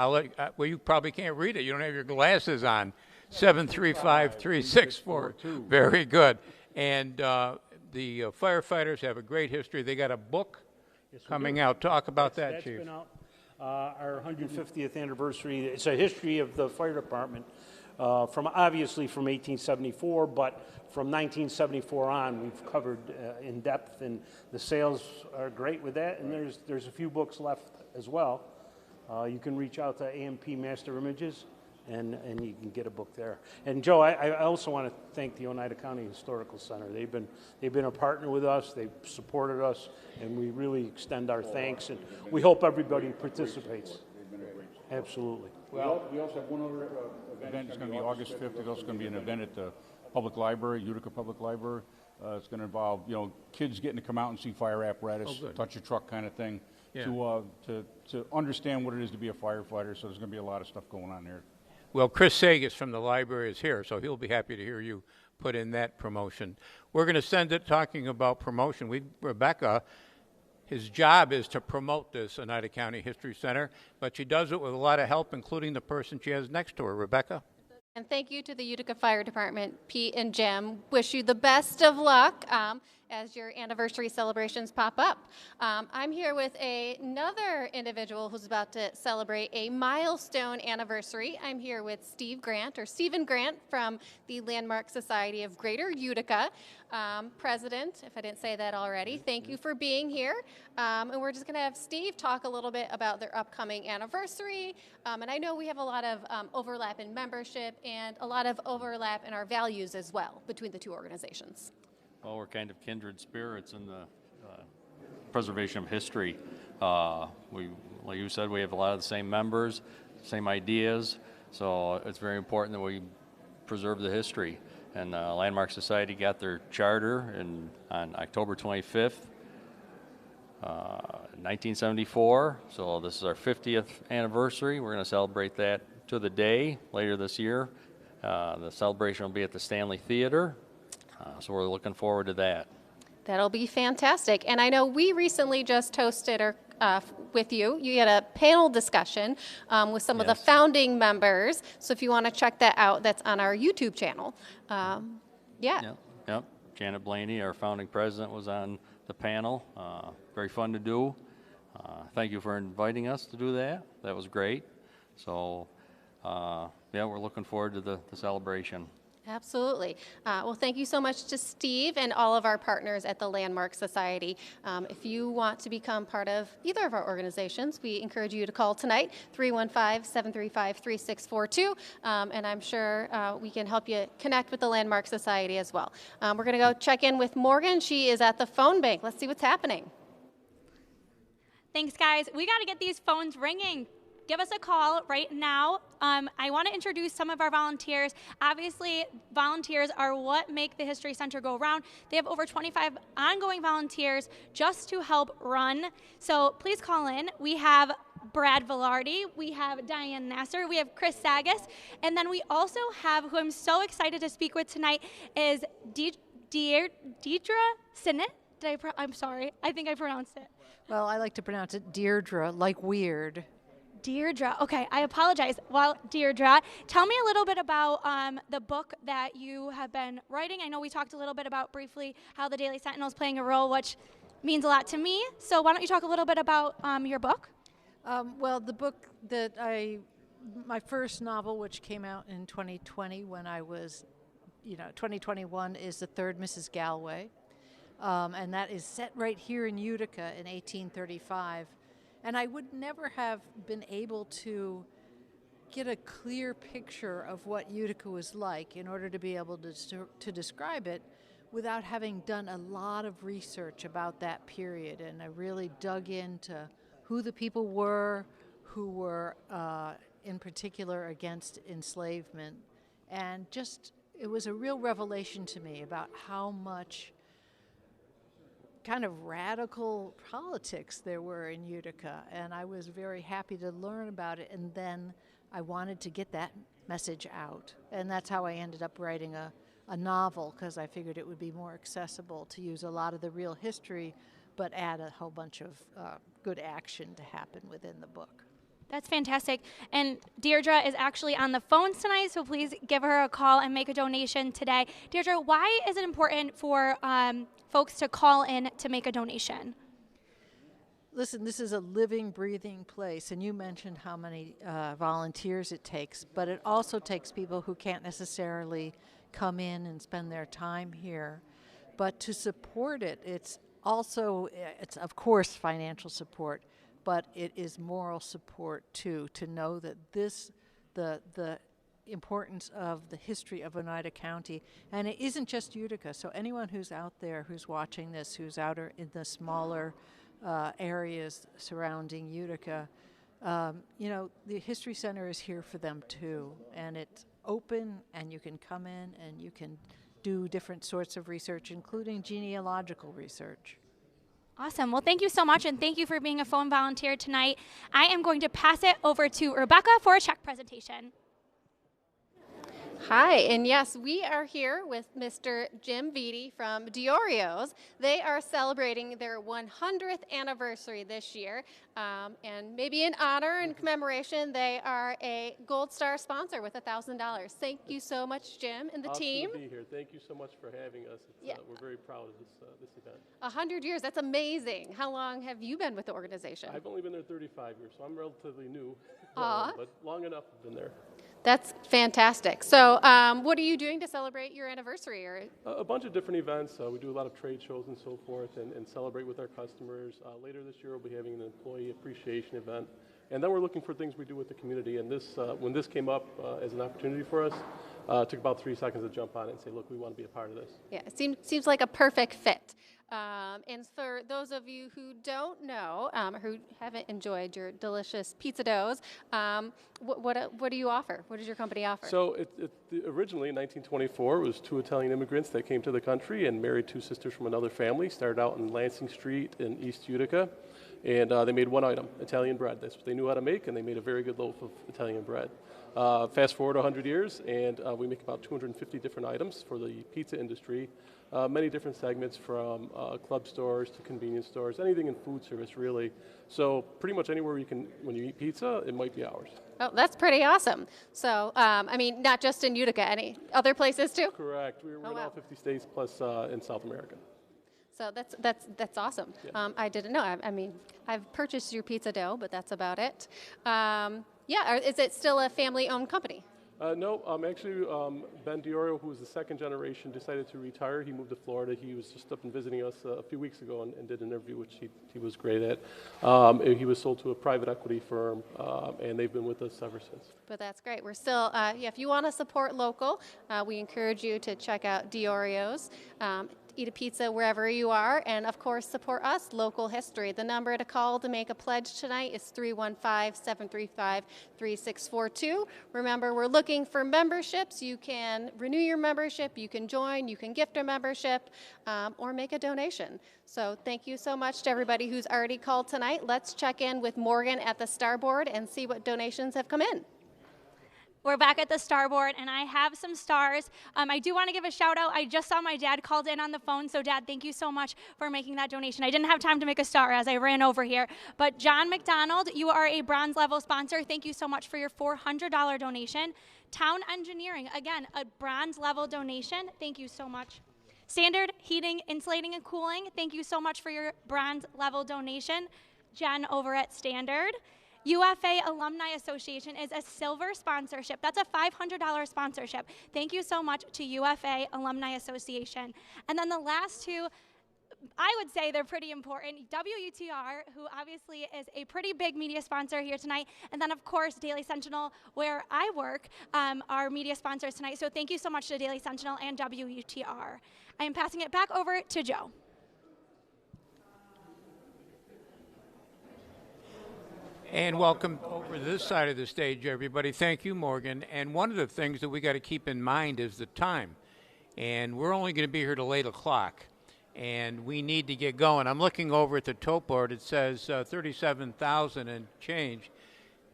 You probably can't read it. You don't have your glasses on. 735-3642. Very good. And the firefighters have a great history. They got a book coming out. Talk about that, Chief. Been out. Our 150th anniversary. It's a history of the fire department. obviously from 1874, but from 1974 on, we've covered in depth, and the sales are great with that, and there's a few books left as well. You can reach out to AMP Master Images, and you can get a book there. And Joe, I also want to thank the Oneida County Historical Center. They've been a partner with us. They've supported us, and we really extend our thanks. And we hope everybody participates. Absolutely. Well, we also have one other event. It's going to be August 5th. There's also going to be an event at the Public Library, Utica Public Library. It's going to involve kids getting to come out and see fire apparatus, touch a truck kind of thing, to understand what it is to be a firefighter. So there's going to be a lot of stuff going on there. Well, Chris Sagas from the library is here, so he'll be happy to hear you put in that promotion. We're going to send it talking about promotion. Rebecca, his job is to promote this Oneida County History Center, but she does it with a lot of help, including the person she has next to her. Rebecca? And thank you to the Utica Fire Department, Pete and Jim. Wish you the best of luck as your anniversary celebrations pop up. I'm here with another individual who's about to celebrate a milestone anniversary. I'm here with Stephen Grant from the Landmark Society of Greater Utica. President, if I didn't say that already, thank you for being here. And we're just going to have Steve talk a little bit about their upcoming anniversary. And I know we have a lot of overlap in membership and a lot of overlap in our values as well between the two organizations. Well, we're kind of kindred spirits in the preservation of history. Like you said, we have a lot of the same members, same ideas, so it's very important that we preserve the history. And Landmark Society got their charter on October 25th, 1974, so this is our 50th anniversary. We're going to celebrate that to the day later this year. The celebration will be at the Stanley Theater. So we're looking forward to that. That'll be fantastic. And I know we recently just hosted with you. You had a panel discussion with some of the founding members. So if you want to check that out, that's on our YouTube channel. Yep. Janet Blaney, our founding president, was on the panel. Very fun to do. Thank you for inviting us to do that. That was great. So, we're looking forward to the celebration. Absolutely. Well, thank you so much to Steve and all of our partners at the Landmark Society. If you want to become part of either of our organizations, we encourage you to call tonight, 315-735-3642, and I'm sure we can help you connect with the Landmark Society as well. We're going to go check in with Morgan. She is at the phone bank. Let's see what's happening. Thanks, guys. We got to get these phones ringing. Give us a call right now. I want to introduce some of our volunteers. Obviously, volunteers are what make the History Center go around. They have over 25 ongoing volunteers just to help run. So please call in. We have Brad Velarde, we have Diane Nasser, we have Chris Sagas, and then we also have, who I'm so excited to speak with tonight, is Deidre Sinnott. I'm sorry, I think I pronounced it. Well, I like to pronounce it Deirdre, like weird. Deirdre. Okay, I apologize. Well, Deirdre, tell me a little bit about the book that you have been writing. I know we talked a little bit about briefly how the Daily Sentinel is playing a role, which means a lot to me. So why don't you talk a little bit about your book? Well, the book that my first novel, which came out in 2020 when I was, 2021, is The Third Mrs. Galway. And that is set right here in Utica in 1835. And I would never have been able to get a clear picture of what Utica was like in order to be able to describe it without having done a lot of research about that period. And I really dug into who the people were who were in particular against enslavement. And just, it was a real revelation to me about how much kind of radical politics there were in Utica, and I was very happy to learn about it, and then I wanted to get that message out, and that's how I ended up writing a novel, because I figured it would be more accessible to use a lot of the real history but add a whole bunch of good action to happen within the book. That's fantastic. And Deirdre is actually on the phones tonight, so please give her a call and make a donation today. Deirdre, why is it important for folks to call in to make a donation? listen, this is a living, breathing place, and you mentioned how many volunteers it takes, but it also takes people who can't necessarily come in and spend their time here. But to support it, it's of course financial support, but it is moral support too, to know that the importance of the history of Oneida County, and it isn't just Utica, so anyone who's out there who's watching this, who's out in the smaller areas surrounding Utica, the History Center is here for them too, and it's open, and you can come in and you can do different sorts of research, including genealogical research. Awesome. Well, thank you so much, and thank you for being a phone volunteer tonight. I am going to pass it over to Rebecca for a check presentation. Hi, and yes, we are here with Mr. Jim Vitti from Diorio's. They are celebrating their 100th anniversary this year, and maybe in honor and commemoration, they are a Gold Star sponsor with $1,000. Thank you so much, Jim, and the team. Awesome to be here. Thank you so much for having us. We're very proud of this event. 100 years, that's amazing. How long have you been with the organization? I've only been there 35 years, so I'm relatively new, Aw. but long enough I've been there. That's fantastic. So what are you doing to celebrate your anniversary? Or A bunch of different events. We do a lot of trade shows and so forth and celebrate with our customers. Later this year, we'll be having an employee appreciation event. And then we're looking for things we do with the community. And when this came up as an opportunity for us, it took about 3 seconds to jump on it and say, look, we want to be a part of this. Yeah, it seems like a perfect fit. And for those of you who don't know, or who haven't enjoyed your delicious pizza doughs, what do you offer? What does your company offer? So originally in 1924, it was 2 Italian immigrants that came to the country and married 2 sisters from another family. Started out in Lansing Street in East Utica, and they made one item, Italian bread. That's what they knew how to make, and they made a very good loaf of Italian bread. Fast forward 100 years, and we make about 250 different items for the pizza industry. Many different segments, from club stores to convenience stores, anything in food service, really. So pretty much anywhere when you eat pizza, it might be ours. Oh, that's pretty awesome. So, I mean, not just in Utica, any other places too? Correct. We're in all 50 states plus in South America. So that's awesome. Yeah. I didn't know. I mean, I've purchased your pizza dough, but that's about it. Is it still a family-owned company? No, actually, Ben Diorio, who was the second generation, decided to retire. He moved to Florida. He was just up and visiting us a few weeks ago and did an interview, which he was great at. He was sold to a private equity firm, and they've been with us ever since. But that's great. We're still, if you want to support local, we encourage you to check out Diorio's. Eat a pizza wherever you are, and of course support us, Local History. The number to call to make a pledge tonight is 315-735-3642. Remember, we're looking for memberships. You can renew your membership, you can join, you can gift a membership, or make a donation. So thank you so much to everybody who's already called tonight. Let's check in with Morgan at the Starboard and see what donations have come in. We're back at the Starboard, and I have some stars. I do want to give a shout out. I just saw my dad called in on the phone, so Dad, thank you so much for making that donation. I didn't have time to make a star as I ran over here, but John McDonald, you are a bronze level sponsor. Thank you so much for your $400 donation. Town Engineering, again, a bronze level donation. Thank you so much. Standard Heating, Insulating, and Cooling, thank you so much for your bronze level donation. Jen over at Standard. UFA Alumni Association is a silver sponsorship. That's a $500 sponsorship. Thank you so much to UFA Alumni Association. And then the last two, I would say they're pretty important. WUTR, who obviously is a pretty big media sponsor here tonight. And then, of course, Daily Sentinel, where I work, are media sponsors tonight. So thank you so much to Daily Sentinel and WUTR. I am passing it back over to Joe. And welcome over to this side of the stage, everybody. Thank you, Morgan. And one of the things that we got to keep in mind is the time. And we're only going to be here till 8 o'clock. And we need to get going. I'm looking over at the tote board. It says 37,000 and change.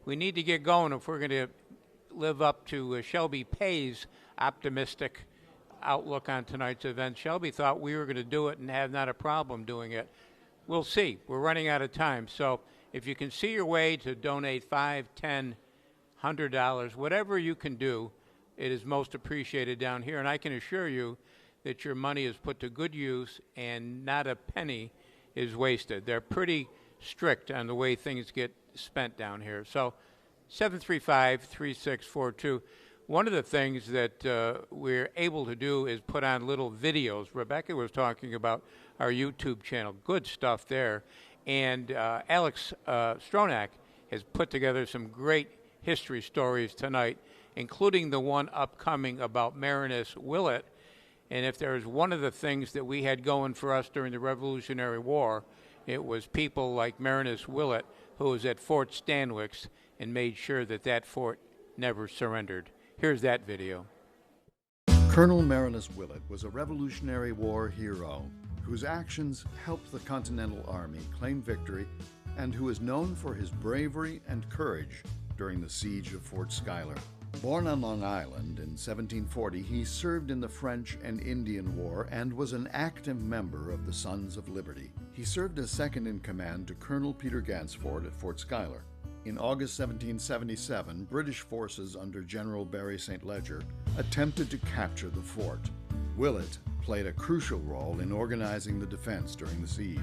We need to get going if we're going to live up to Shelby Pay's optimistic outlook on tonight's event. Shelby thought we were going to do it and have not a problem doing it. We'll see. We're running out of time. So if you can see your way to donate $5, $10, $100, whatever you can do, it is most appreciated down here. And I can assure you that your money is put to good use and not a penny is wasted. They're pretty strict on the way things get spent down here. So 735-3642. One of the things that we're able to do is put on little videos. Rebecca was talking about our YouTube channel. Good stuff there. And Alex Stronach has put together some great history stories tonight, including the one upcoming about Marinus Willett. And if there's one of the things that we had going for us during the Revolutionary War, it was people like Marinus Willett, who was at Fort Stanwix and made sure that that fort never surrendered. Here's that video. Colonel Marinus Willett was a Revolutionary War hero whose actions helped the Continental Army claim victory and who is known for his bravery and courage during the siege of Fort Schuyler. Born on Long Island in 1740, he served in the French and Indian War and was an active member of the Sons of Liberty. He served as second in command to Colonel Peter Gansford at Fort Schuyler. In August 1777, British forces under General Barry St. Leger attempted to capture the fort. Willett played a crucial role in organizing the defense during the siege.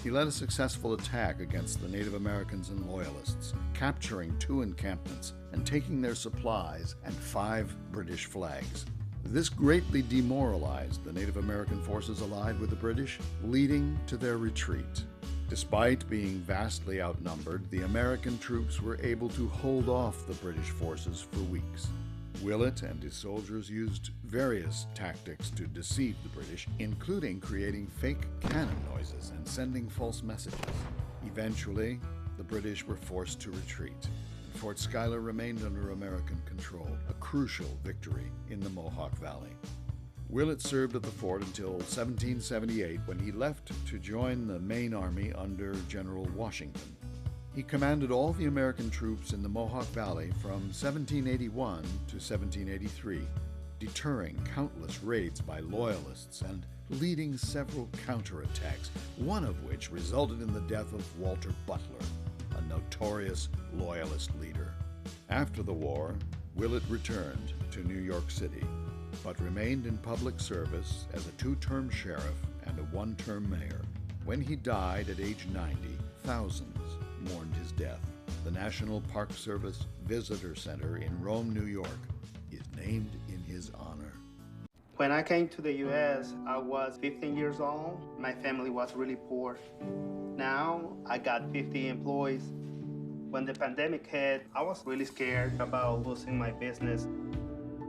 He led a successful attack against the Native Americans and Loyalists, capturing 2 encampments and taking their supplies and 5 British flags. This greatly demoralized the Native American forces allied with the British, leading to their retreat. Despite being vastly outnumbered, the American troops were able to hold off the British forces for weeks. Willett and his soldiers used various tactics to deceive the British, including creating fake cannon noises and sending false messages. Eventually, the British were forced to retreat. Fort Schuyler remained under American control, a crucial victory in the Mohawk Valley. Willett served at the fort until 1778, when he left to join the main army under General Washington. He commanded all the American troops in the Mohawk Valley from 1781 to 1783, deterring countless raids by Loyalists and leading several counterattacks, one of which resulted in the death of Walter Butler, a notorious Loyalist leader. After the war, Willett returned to New York City, but remained in public service as a 2-term sheriff and a 1-term mayor. When he died at age 90, thousands mourned his death. The National Park Service Visitor Center in Rome, New York, is named in his honor. When I came to the U.S., I was 15 years old. My family was really poor. Now, I got 50 employees. When the pandemic hit, I was really scared about losing my business.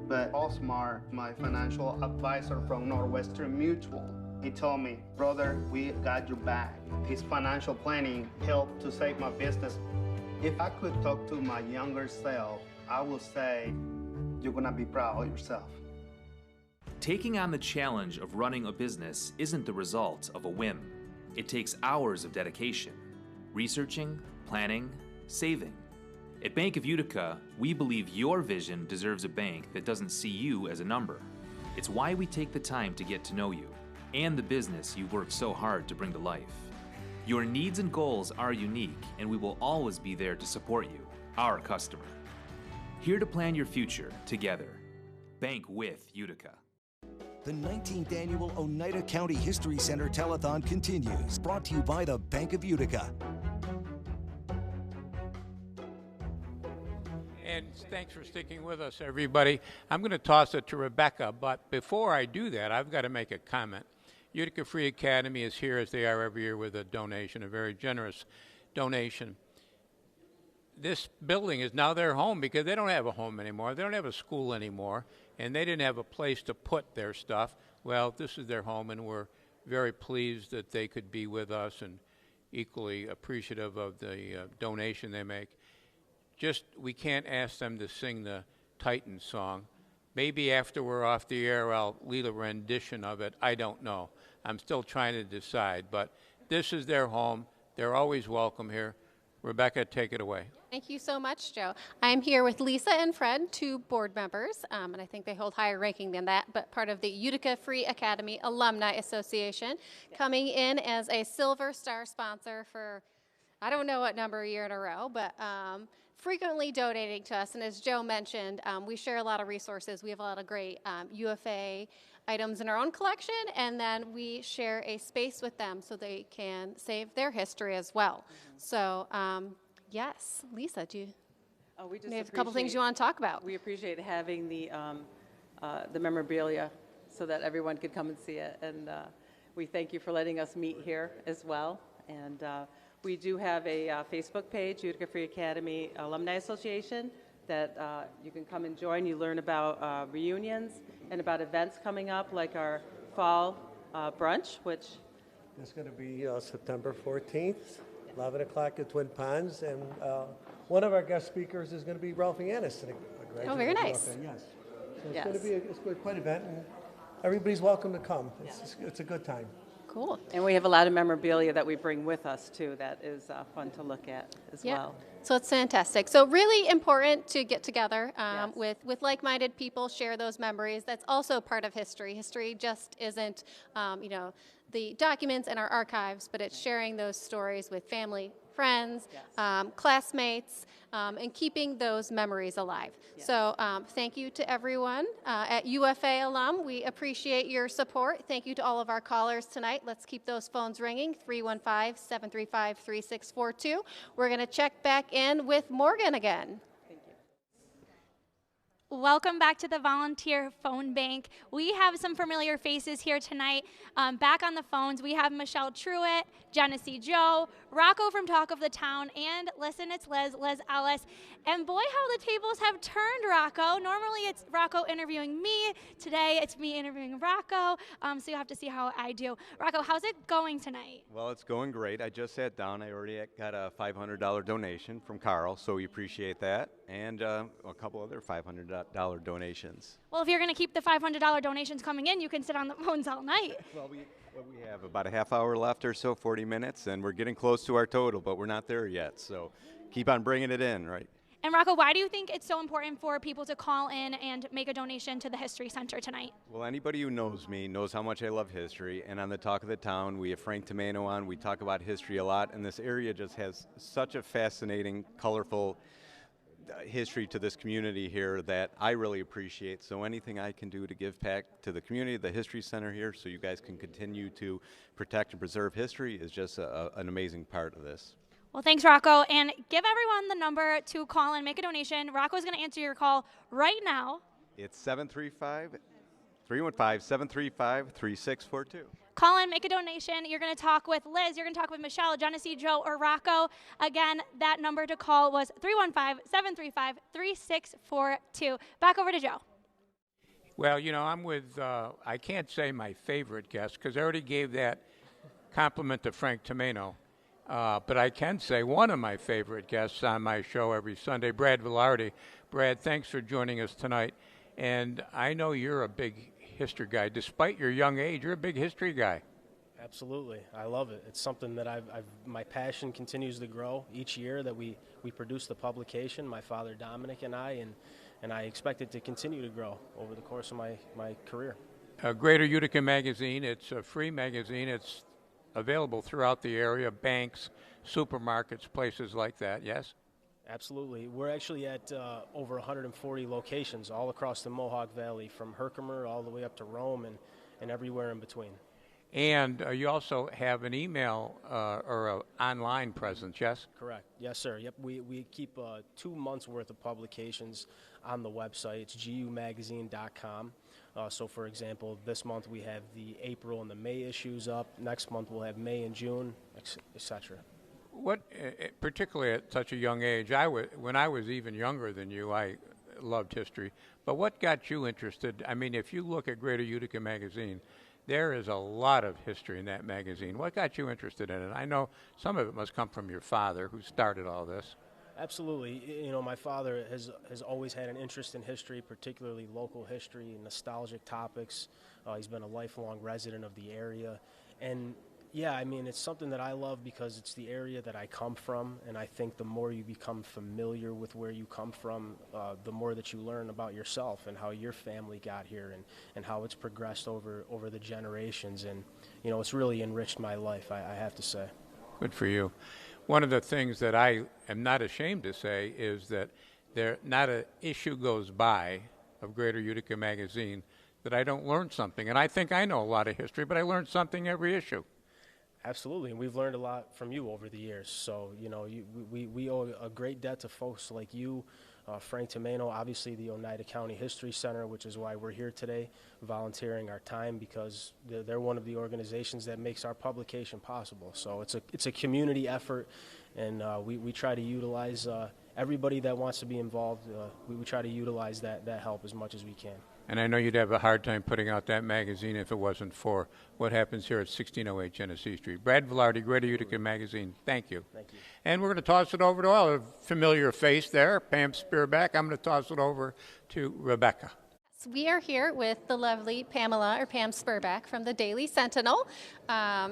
But Osmar, my financial advisor from Northwestern Mutual, he told me, brother, we got your back. His financial planning helped to save my business. If I could talk to my younger self, I would say, you're gonna be proud of yourself. Taking on the challenge of running a business isn't the result of a whim. It takes hours of dedication, researching, planning, saving. At Bank of Utica, we believe your vision deserves a bank that doesn't see you as a number. It's why we take the time to get to know you and the business you work so hard to bring to life. Your needs and goals are unique, and we will always be there to support you, our customer. Here to plan your future together. Bank with Utica. The 19th Annual Oneida County History Center Telethon continues, brought to you by the Bank of Utica. And thanks for sticking with us, everybody. I'm going to toss it to Rebecca, but before I do that, I've got to make a comment. Utica Free Academy is here, as they are every year, with a donation, a very generous donation. This building is now their home because they don't have a home anymore. They don't have a school anymore, and they didn't have a place to put their stuff. Well, this is their home, and we're very pleased that they could be with us and equally appreciative of the donation they make. Just, we can't ask them to sing the Titan song. Maybe after we're off the air, I'll lead a rendition of it. I don't know. I'm still trying to decide, but this is their home. They're always welcome here. Rebecca, take it away. Thank you so much, Joe. I'm here with Lisa and Fred, 2 board members, and I think they hold higher ranking than that, but part of the Utica Free Academy Alumni Association, coming in as a Silver Star sponsor for, I don't know what number year in a row, but frequently donating to us. And as Joe mentioned, we share a lot of resources. We have a lot of great UFA items in our own collection, and then we share a space with them so they can save their history as well. So, yes, Lisa, do you we just have a couple things you want to talk about? We appreciate having the memorabilia so that everyone could come and see it. And we thank you for letting us meet here as well. And we do have a Facebook page, Utica Free Academy Alumni Association, that you can come and join. You learn about reunions and about events coming up, like our fall brunch, which it's going to be September 14th, 11 o'clock at Twin Ponds. And one of our guest speakers is going to be Ralphie Annis. Oh, very nice. Yes. So it's going to be quite an event, and everybody's welcome to come. It's a good time. Cool. And we have a lot of memorabilia that we bring with us, too, that is fun to look at as well. So it's fantastic. So really important to get together with like-minded people, share those memories. That's also part of history. History just isn't, the documents in our archives, but it's sharing those stories with family, friends, classmates, and keeping those memories alive. So thank you to everyone at UFA alum. We appreciate your support. Thank you to all of our callers tonight. Let's keep those phones ringing, 315-735-3642. We're going to check back in with Morgan again. Welcome back to the Volunteer Phone Bank. We have some familiar faces here tonight. Back on the phones, we have Michelle Truitt, Genesee Joe, Rocco from Talk of the Town, and listen, it's Liz Ellis. And boy, how the tables have turned, Rocco. Normally it's Rocco interviewing me. Today it's me interviewing Rocco. So you'll have to see how I do. Rocco, how's it going tonight? Well, it's going great. I just sat down. I already got a $500 donation from Carl, so we appreciate that. And a couple other $500 donations. Well, if you're going to keep the $500 donations coming in, you can sit on the phones all night. Well, we have about a half hour left or so, 40 minutes, and we're getting close to our total, but we're not there yet. So keep on bringing it in, right? And Rocco, why do you think it's so important for people to call in and make a donation to the History Center tonight? Well, anybody who knows me knows how much I love history, and on the Talk of the Town, we have Frank Tomano on. We talk about history a lot, and this area just has such a fascinating, colorful history to this community here that I really appreciate. So anything I can do to give back to the community, the History Center here, so you guys can continue to protect and preserve history is just an amazing part of this. Well, thanks, Rocco. And give everyone the number to call and make a donation. Rocco's going to answer your call right now. It's 315-735-3642. Call in, make a donation. You're going to talk with Liz. You're going to talk with Michelle, Genesee, Joe, or Rocco. Again, that number to call was 315-735-3642. Back over to Joe. Well, I'm with, I can't say my favorite guest because I already gave that compliment to Frank Tomano. But I can say one of my favorite guests on my show every Sunday, Brad Velarde. Brad, thanks for joining us tonight. And I know you're a big history guy. Despite your young age, you're a big history guy. Absolutely. I love it. It's something that my passion continues to grow each year that we produce the publication, my father Dominic and I, and I expect it to continue to grow over the course of my career. Greater Utica Magazine, it's a free magazine. It's available throughout the area, banks, supermarkets, places like that, yes? Absolutely. We're actually at over 140 locations all across the Mohawk Valley, from Herkimer all the way up to Rome and everywhere in between. And you also have an email or an online presence, yes? Correct. Yes, sir. Yep. We keep 2 months' worth of publications on the website. It's gumagazine.com. So, for example, this month we have the April and the May issues up. Next month we'll have May and June, etc. What, particularly at such a young age, when I was even younger than you, I loved history. But what got you interested? I mean, if you look at Greater Utica Magazine, there is a lot of history in that magazine. What got you interested in it? I know some of it must come from your father, who started all this. Absolutely. My father has always had an interest in history, particularly local history and nostalgic topics. He's been a lifelong resident of the area. And, yeah, I mean, it's something that I love because it's the area that I come from, and I think the more you become familiar with where you come from, the more that you learn about yourself and how your family got here and how it's progressed over the generations. And, it's really enriched my life, I have to say. Good for you. one of the things that I am not ashamed to say is that not an issue goes by of Greater Utica Magazine that I don't learn something. And I think I know a lot of history, but I learn something every issue. Absolutely, and we've learned a lot from you over the years. So, you know, we owe a great debt to folks like you, Frank Tomeno, obviously the Oneida County History Center, which is why we're here today, volunteering our time, because they're one of the organizations that makes our publication possible. So it's a community effort, and we try to utilize everybody that wants to be involved. We try to utilize that help as much as we can. And I know you'd have a hard time putting out that magazine if it wasn't for what happens here at 1608 Genesee Street. Brad Velarde, Greater Utica Magazine, thank you. Thank you. And we're going to toss it over to a familiar face there, Pam Spearback. I'm going to toss it over to Rebecca. We are here with the lovely Pamela, or Pam Spurback, from the Daily Sentinel.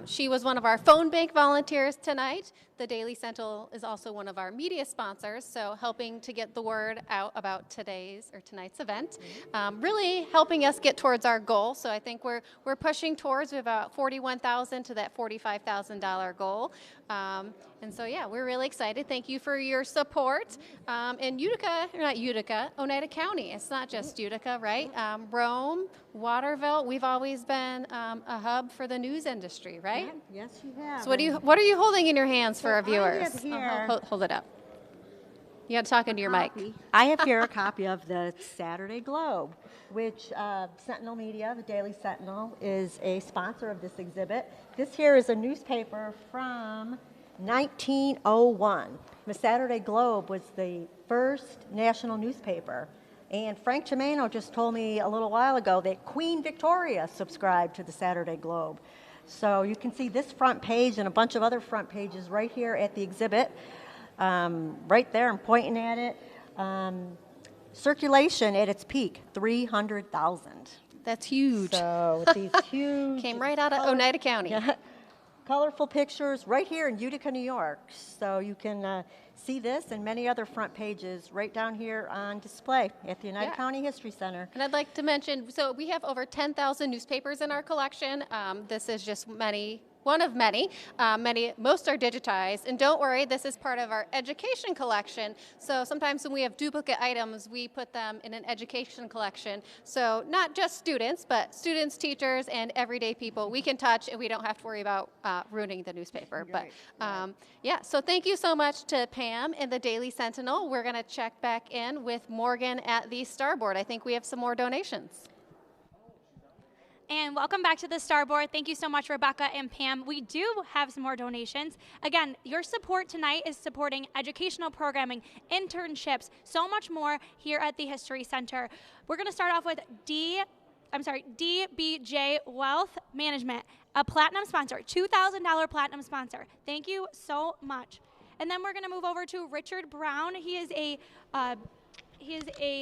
She was one of our phone bank volunteers tonight. The Daily Sentinel is also one of our media sponsors, so helping to get the word out about tonight's event, really helping us get towards our goal. So I think we're pushing towards about $41,000 to that $45,000 goal. And so, yeah, we're really excited. Thank you for your support. And Oneida County, it's not just Utica, right? Rome, Waterville, we've always been a hub for the news industry, right? Yes, you have. So what are you holding in your hands for our viewers? I have here, Hold it up. You got to talk into your mic. I have here a copy of the Saturday Globe, which Sentinel Media, the Daily Sentinel, is a sponsor of this exhibit. This here is a newspaper from 1901. The Saturday Globe was the first national newspaper. And Frank Tomeno just told me a little while ago that Queen Victoria subscribed to the Saturday Globe. So you can see this front page and a bunch of other front pages right here at the exhibit. Right there, I'm pointing at it. Circulation at its peak, 300,000. That's huge. So these huge... Came right out of Oneida County. Colorful pictures right here in Utica, New York. So you can see this and many other front pages right down here on display at the Oneida County History Center. And I'd like to mention, so we have over 10,000 newspapers in our collection. This is just one of many. Most are digitized. And don't worry, this is part of our education collection. So sometimes when we have duplicate items, we put them in an education collection. So not just students, but students, teachers, and everyday people we can touch, and we don't have to worry about ruining the newspaper. Right, but yeah, so thank you so much to Pam and the Daily Sentinel. We're going to check back in with Morgan at the Starboard. I think we have some more donations. And welcome back to the Starboard. Thank you so much, Rebecca and Pam. We do have some more donations. Again, your support tonight is supporting educational programming, internships, so much more here at the History Center. We're going to start off with DBJ Wealth Management, a platinum sponsor, $2,000 platinum sponsor. Thank you so much. And then we're going to move over to Richard Brown. He is a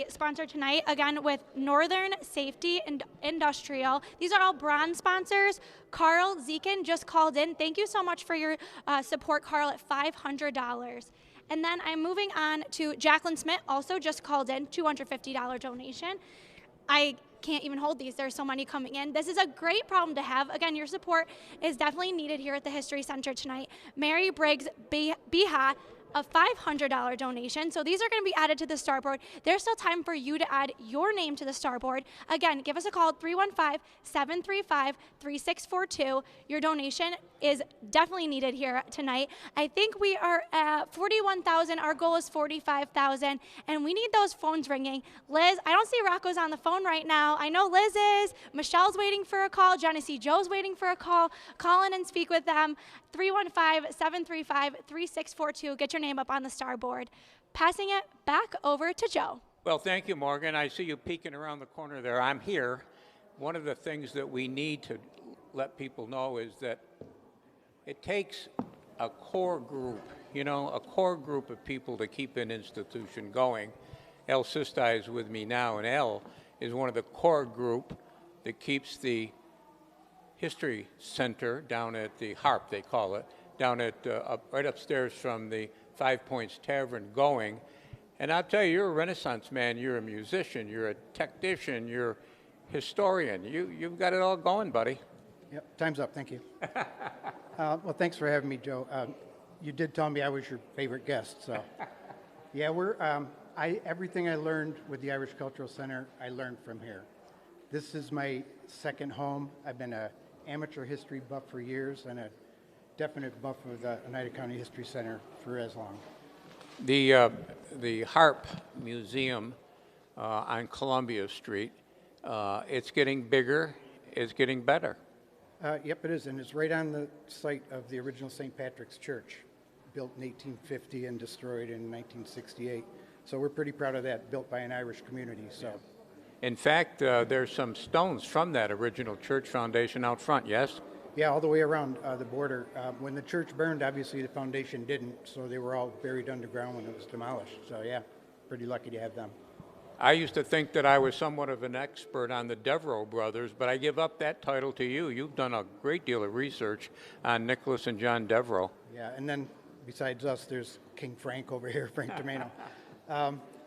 sponsor tonight, again, with Northern Safety and Industrial. These are all bronze sponsors. Carl Zekin just called in. Thank you so much for your support, Carl, at $500. And then I'm moving on to Jacqueline Smith, also just called in, $250 donation. I can't even hold these. There's so many coming in. This is a great problem to have. Again, your support is definitely needed here at the History Center tonight. Mary Briggs Biha, a $500 donation. So these are going to be added to the Starboard. There's still time for you to add your name to the Starboard. Again, give us a call at 315-735-3642. Your donation is definitely needed here tonight. I think we are at 41,000. Our goal is 45,000, and we need those phones ringing. Liz, I don't see Rocco's on the phone right now. I know Liz is. Michelle's waiting for a call. Genesee Joe's waiting for a call. Call in and speak with them. 315-735-3642. Get your name up on the Starboard. Passing it back over to Joe. Well, thank you, Morgan. I see you peeking around the corner there. I'm here. One of the things that we need to let people know is that it takes a core group, a core group of people to keep an institution going. El Sista is with me now, and El is one of the core group that keeps the History Center down at the Harp, they call it, down at right upstairs from the Five Points Tavern going. And I'll tell you, you're a Renaissance man, you're a musician, you're a technician, you're a historian. You've got it all going, buddy. Yep, time's up, thank you. Well, thanks for having me, Joe. you did tell me I was your favorite guest, so. Yeah, everything I learned with the Irish Cultural Center, I learned from here. This is my second home. I've been an amateur history buff for years and a definite buff of the Oneida County History Center for as long. The Harp Museum on Columbia Street, it's getting bigger, it's getting better. Yep, it is, and it's right on the site of the original St. Patrick's Church, built in 1850 and destroyed in 1968. So we're pretty proud of that, built by an Irish community. So, in fact, there's some stones from that original church foundation out front, yes? yeah, all the way around the border. When the church burned, obviously the foundation didn't, so they were all buried underground when it was demolished. So yeah, pretty lucky to have them. I used to think that I was somewhat of an expert on the Devereux brothers, but I give up that title to you. You've done a great deal of research on Nicholas and John Devereux. Yeah, and then besides us, there's King Frank over here, Frank Tomeno.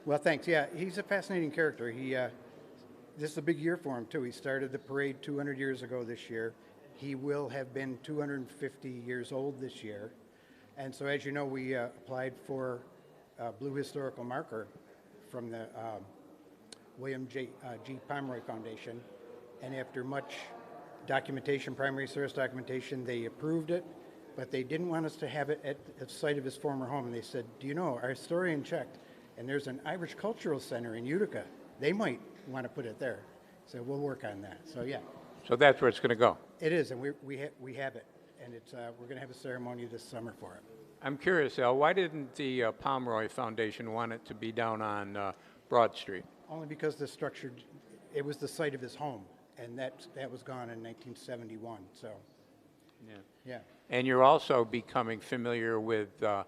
Well, thanks. Yeah, he's a fascinating character. This is a big year for him, too. He started the parade 200 years ago this year. He will have been 250 years old this year. And so, as you know, we applied for a Blue Historical Marker from the William G. Pomeroy Foundation. And after much documentation, primary source documentation, they approved it. But they didn't want us to have it at the site of his former home. And they said, do you know, our historian checked, and there's an Irish Cultural Center in Utica. They might want to put it there. So we'll work on that. So yeah. So that's where it's going to go. It is, and we have it. And we're going to have a ceremony this summer for it. I'm curious, Al, why didn't the Pomeroy Foundation want it to be down on Broad Street? Only because the structure, it was the site of his home, and that was gone in 1971. So yeah. Yeah. And you're also becoming familiar with a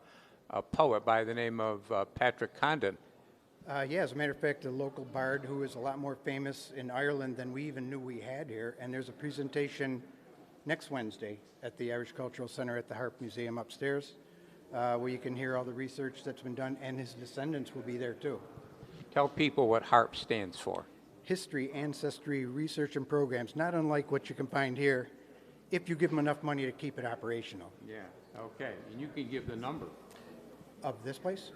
poet by the name of Patrick Condon. Yeah, as a matter of fact, a local bard who is a lot more famous in Ireland than we even knew we had here. And there's a presentation next Wednesday at the Irish Cultural Center at the Harp Museum upstairs, where you can hear all the research that's been done, and his descendants will be there too. Tell people what HARP stands for. History, Ancestry, Research, and Programs, not unlike what you can find here, if you give them enough money to keep it operational. Yeah, okay. And you can give the number. Of this place?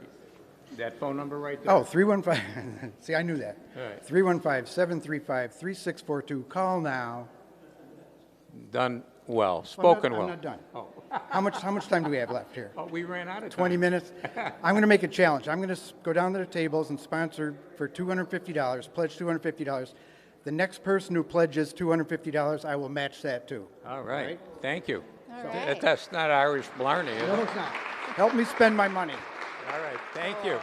That phone number right there? Oh, 315. See, I knew that. All right. 315-735-3642. Call now. Done well. Spoken I'm well. not done. Oh. How much time do we have left here? Oh, we ran out of time. 20 minutes? I'm going to make a challenge. I'm going to go down to the tables and sponsor for $250, pledge $250. The next person who pledges $250, I will match that too. All right. Thank you. All right. That's not Irish Blarney, is No, it? it's not. Help me spend my money. All right. Thank you.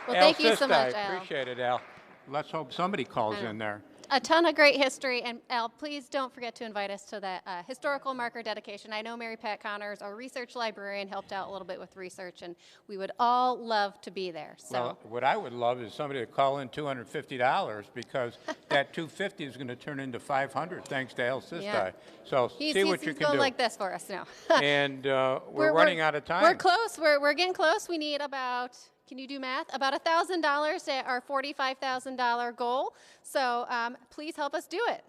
Well, Al thank you so Sista, much, I Al. appreciate it, Al. Let's hope somebody calls I know. in there. A ton of great history, and Al, please don't forget to invite us to that historical marker dedication. I know Mary Pat Connors, our research librarian, helped out a little bit with research, and we would all love to be there. So. Well, what I would love is somebody to call in $250 because that $250 is going to turn into $500 thanks to Al Sista. Yeah. So see what you he's can going do. like this for us now. And we're running out of time. We're close. We're getting close. We need about, can you do math? About $1,000 at our $45,000 goal. So please help us do it.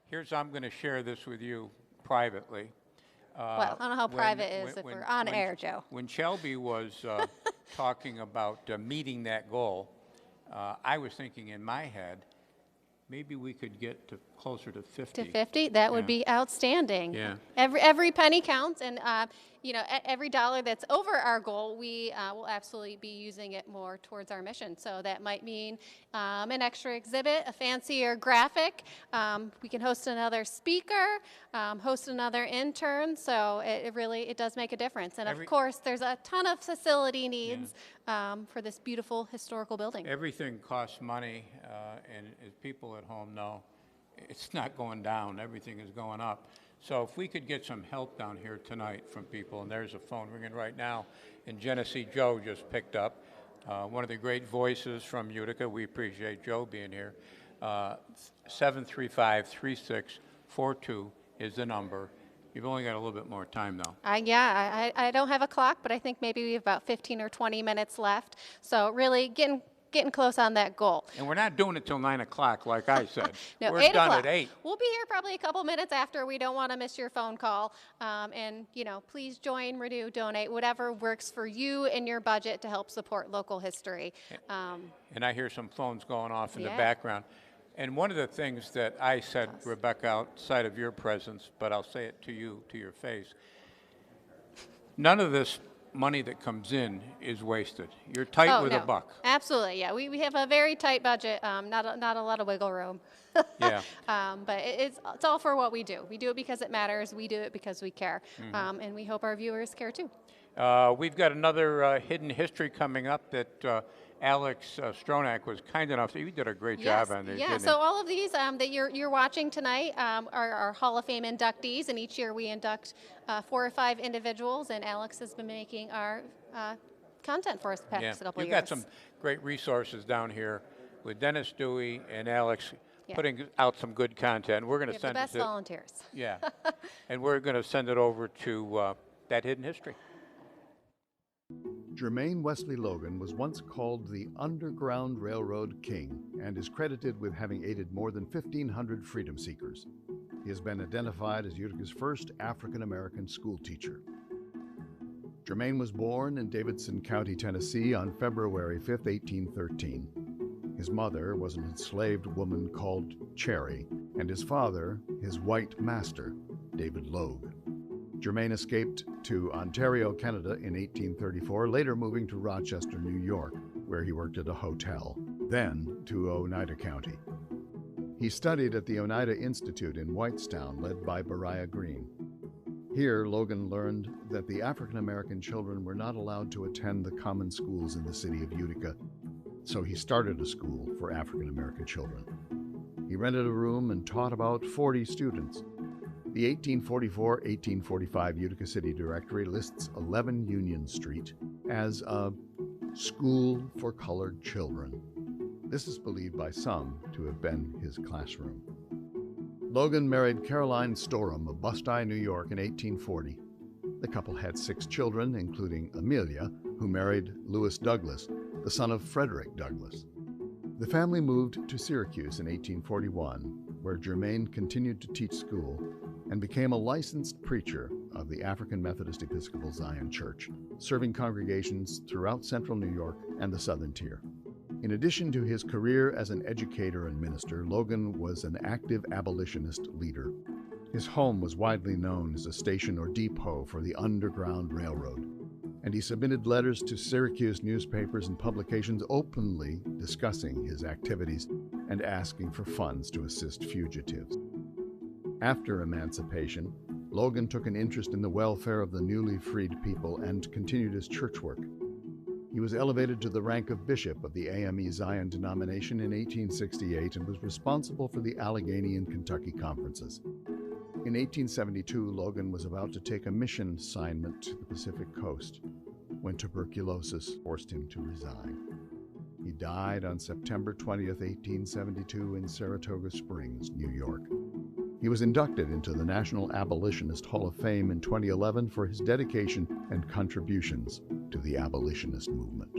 Here's, I'm going to share this with you privately. Well, I don't know how private it is if we're on air, Joe. When Shelby was talking about meeting that goal, I was thinking in my head, maybe we could get to closer to 50. To 50, that would be outstanding. Yeah. Every penny counts, and every dollar that's over our goal, we will absolutely be using it more towards our mission. So that might mean an extra exhibit, a fancier graphic. We can host another speaker, host another intern. So it does make a difference. And of course, there's a ton of facility needs for this beautiful historical building. Everything costs money, and as people at home know, it's not going down. Everything is going up. So if we could get some help down here tonight from people, and there's a phone ringing right now, and Genesee Joe just picked up, one of the great voices from Utica. We appreciate Joe being here. 735-3642 is the number. You've only got a little bit more time, though. I don't have a clock, but I think maybe we have about 15 or 20 minutes left. So really getting getting close on that goal. And we're not doing it till 9 o'clock, like I said. No, We're 8 done o'clock. at 8. We'll be here probably a couple minutes after. We don't want to miss your phone call. And, you know, please join, renew, donate, whatever works for you and your budget to help support local history. And I hear some phones going off in the Yeah. background. And one of the things that I said, Rebecca, outside of your presence, but I'll say it to you, to your face, none of this money that comes in is wasted. You're tight with a buck. Absolutely, yeah. We have a very tight budget, not a lot of wiggle room. Yeah. But it's all for what we do. We do it because it matters. We do it because we care. Mhm. And we hope our viewers care too. We've got another hidden history coming up that Alex Stronach was kind enough. You did a great job on these. Yeah, didn't so you? all of these that you're watching tonight are Hall of Fame inductees, and each year we induct 4 or 5 individuals, and Alex has been making our content for us the past couple You've years. got some great resources down here with Dennis Dewey and Alex Yeah. putting out some good content. We're going We to have the send best it to, volunteers. Yeah, and we're going to send it over to that hidden history. Jermaine Wesley Logan was once called the Underground Railroad King and is credited with having aided more than 1,500 freedom seekers. He has been identified as Utica's first African-American school teacher. Jermaine was born in Davidson County, Tennessee on February 5, 1813. His mother was an enslaved woman called Cherry, and his father, his white master, David Logue. Jermaine escaped to Ontario, Canada in 1834, later moving to Rochester, New York, where he worked at a hotel, then to Oneida County. He studied at the Oneida Institute in Whitestown, led by Beriah Green. Here, Logan learned that the African-American children were not allowed to attend the common schools in the city of Utica, so he started a school for African-American children. He rented a room and taught about 40 students. The 1844-1845 Utica City Directory lists 11 Union Street as a school for colored children. This is believed by some to have been his classroom. Logan married Caroline Storham of Bust-Eye, New York in 1840. The couple had 6 children, including Amelia, who married Lewis Douglas, the son of Frederick Douglass. The family moved to Syracuse in 1841, where Jermaine continued to teach school and became a licensed preacher of the African Methodist Episcopal Zion Church, serving congregations throughout central New York and the southern tier. In addition to his career as an educator and minister, Logan was an active abolitionist leader. His home was widely known as a station or depot for the Underground Railroad, and he submitted letters to Syracuse newspapers and publications openly discussing his activities and asking for funds to assist fugitives. After emancipation, Logan took an interest in the welfare of the newly freed people and continued his church work. He was elevated to the rank of bishop of the AME Zion denomination in 1868 and was responsible for the Allegheny and Kentucky conferences. In 1872, Logan was about to take a mission assignment to the Pacific coast when tuberculosis forced him to resign. He died on September 20th, 1872 in Saratoga Springs, New York. He was inducted into the National Abolitionist Hall of Fame in 2011 for his dedication and contributions to the abolitionist movement.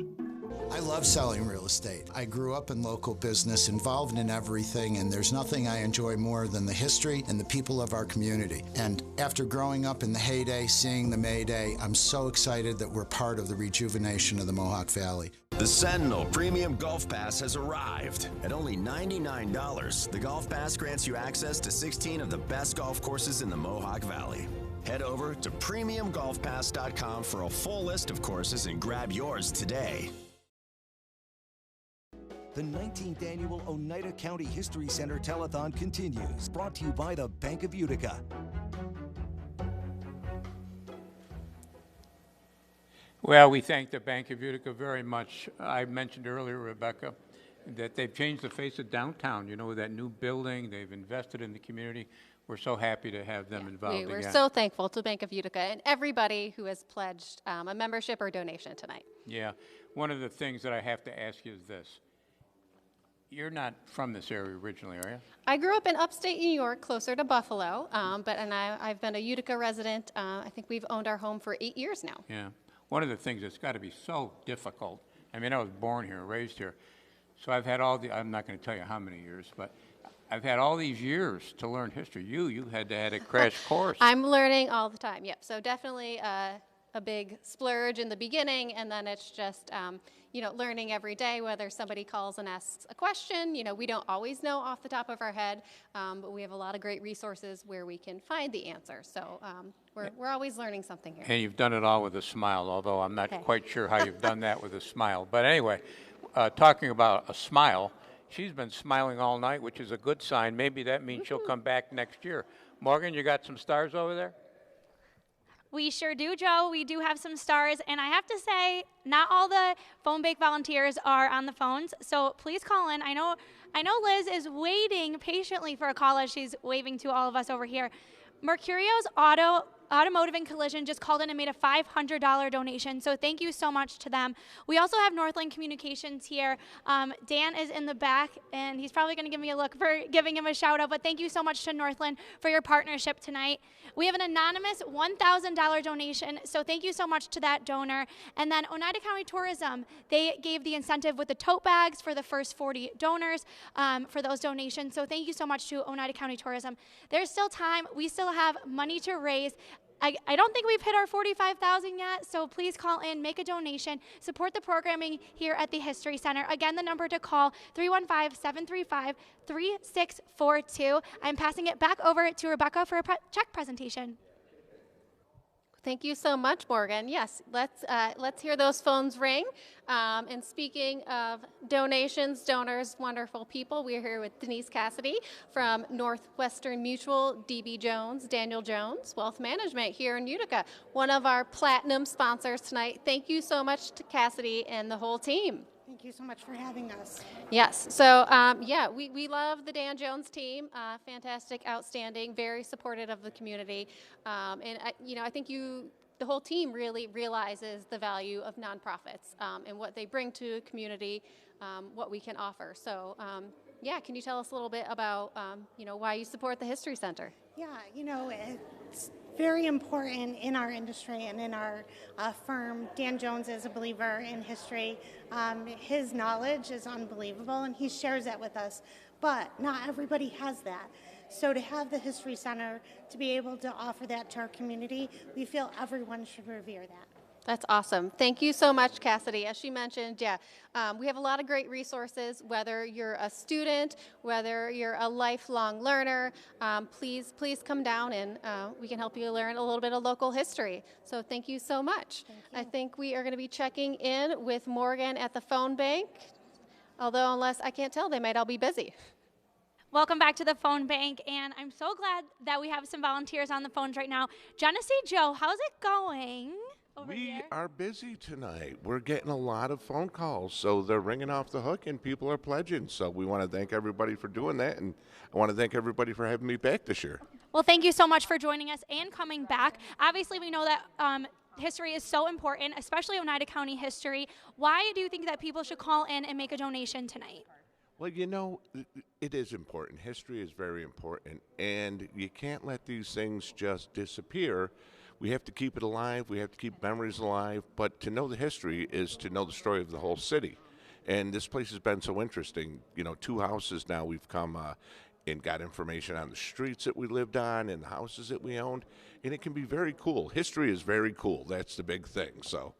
I love selling real estate. I grew up in local business, involved in everything, and there's nothing I enjoy more than the history and the people of our community. And after growing up in the heyday, seeing the Mayday, I'm so excited that we're part of the rejuvenation of the Mohawk Valley. The Sentinel Premium Golf Pass has arrived. At only $99, the Golf Pass grants you access to 16 of the best golf courses in the Mohawk Valley. Head over to premiumgolfpass.com for a full list of courses and grab yours today. The 19th Annual Oneida County History Center Telethon continues, brought to you by the Bank of Utica. Well, we thank the Bank of Utica very much. I mentioned earlier, Rebecca, that they've changed the face of downtown. You know, with that new building, they've invested in the community. We're so happy to have them involved We're again. so thankful to Bank of Utica and everybody who has pledged a membership or donation tonight. Yeah. One of the things that I have to ask you is this. You're not from this area originally, are you? I grew up in upstate New York, closer to Buffalo, I've been a Utica resident. I think we've owned our home for 8 years now. Yeah. One of the things that's got to be so difficult, I mean, I was born here, raised here, So I've had I'm not going to tell you how many years, but I've had all these years to learn history. You had a crash course. I'm learning all the time, yep. So definitely a big splurge in the beginning, and then it's just, learning every day, whether somebody calls and asks a question. We don't always know off the top of our head, but we have a lot of great resources where we can find the answer. So we're always learning something here. And you've done it all with a smile, although I'm not quite sure how you've done that with a smile. But anyway, talking about a smile, she's been smiling all night, which is a good sign. Maybe that means she'll come back next year. Morgan, you got some stars over there? We sure do, Joe. We do have some stars, and I have to say, not all the phone bank volunteers are on the phones, so please call in. I know Liz is waiting patiently for a call as she's waving to all of us over here. Mercurio's Automotive and Collision just called in and made a $500 donation, so thank you so much to them. We also have Northland Communications here. Dan is in the back, and he's probably going to give me a look for giving him a shout out, but thank you so much to Northland for your partnership tonight. We have an anonymous $1,000 donation, so thank you so much to that donor. And then Oneida County Tourism, they gave the incentive with the tote bags for the first 40 donors for those donations, so thank you so much to Oneida County Tourism. There's still time. We still have money to raise. I don't think we've hit our $45,000 yet, so please call in, make a donation, support the programming here at the History Center. Again, the number to call, 315-735-3642. I'm passing it back over to Rebecca for a check presentation. Thank you so much, Morgan. Yes, let's hear those phones ring. And speaking of donations, donors, wonderful people, we're here with Denise Cassidy from Northwestern Mutual, DB Jones, Daniel Jones, Wealth Management here in Utica, one of our platinum sponsors tonight. Thank you so much to Cassidy and the whole team. Thank you so much for having us. Yes, so we love the Dan Jones team. Fantastic, outstanding, very supportive of the community. And I think the whole team really realizes the value of nonprofits and what they bring to a community, what we can offer. So can you tell us a little bit about why you support the History Center? Yeah, it's very important in our industry and in our firm. Dan Jones is a believer in history. His knowledge is unbelievable, and he shares that with us, but not everybody has that. So to have the History Center, to be able to offer that to our community, we feel everyone should revere that. That's awesome. Thank you so much, Cassidy. As she mentioned, we have a lot of great resources, whether you're a student, whether you're a lifelong learner, please come down and we can help you learn a little bit of local history. So thank you so much. I think we are going to be checking in with Morgan at the phone bank, although unless I can't tell, they might all be busy. Welcome back to the phone bank, and I'm so glad that we have some volunteers on the phones right now. Genesee Joe, how's it going? We are busy tonight. We're getting a lot of phone calls, so they're ringing off the hook and people are pledging. So we want to thank everybody for doing that, and I want to thank everybody for having me back this year. Well, thank you so much for joining us and coming back. Obviously, we know that history is so important, especially Oneida County history. Why do you think that people should call in and make a donation tonight? Well, it is important. History is very important, and you can't let these things just disappear. We have to keep it alive. We have to keep memories alive. But to know the history is to know the story of the whole city. And this place has been so interesting. 2 houses now we've come and got information on the streets that we lived on and the houses that we owned. And it can be very cool. History is very cool. That's the big thing. So.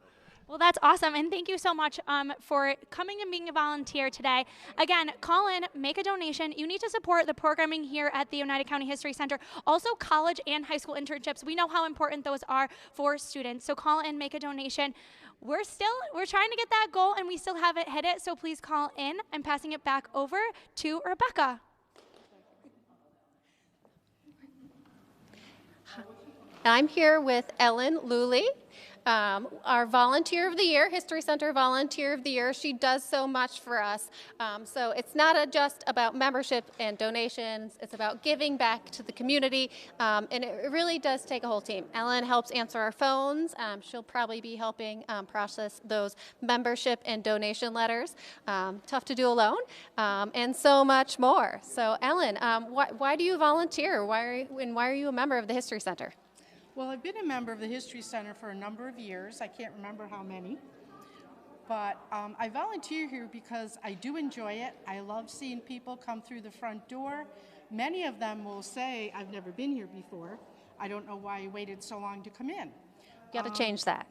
Well, that's awesome, and thank you so much for coming and being a volunteer today. Again, call in, make a donation. You need to support the programming here at the Oneida County History Center. Also, college and high school internships. We know how important those are for students, so call in, make a donation. We're trying to get that goal, and we still haven't hit it, so please call in. I'm passing it back over to Rebecca. I'm here with Ellen Luley, our Volunteer of the Year, History Center Volunteer of the Year. She does so much for us. So it's not just about membership and donations. It's about giving back to the community, and it really does take a whole team. Ellen helps answer our phones. She'll probably be helping process those membership and donation letters. Tough to do alone, and so much more. So Ellen, why do you volunteer? Why are you a member of the History Center? Well, I've been a member of the History Center for a number of years. I can't remember how many. But I volunteer here because I do enjoy it. I love seeing people come through the front door. Many of them will say, I've never been here before. I don't know why you waited so long to come in. Got to change that.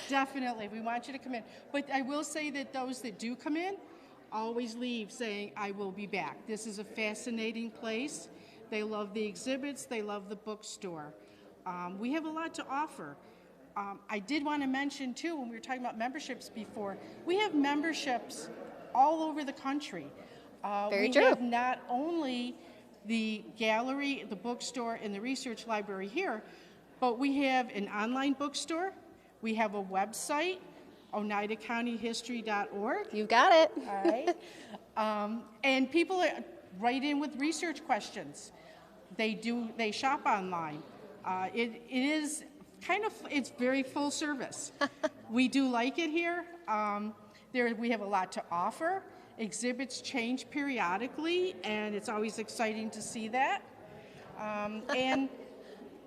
Definitely, we want you to come in. But I will say that those that do come in always leave saying, I will be back. This is a fascinating place. They love the exhibits, they love the bookstore. We have a lot to offer. I did want to mention too, when we were talking about memberships before, we have memberships all over the country. Very we true. have not only the gallery, the bookstore, and the research library here, but we have an online bookstore. We have a website, oneidacountyhistory.org. You got it. All right. And people write in with research questions. They shop online. It is it's very full service. We do like it here. We have a lot to offer. Exhibits change periodically, and it's always exciting to see that. And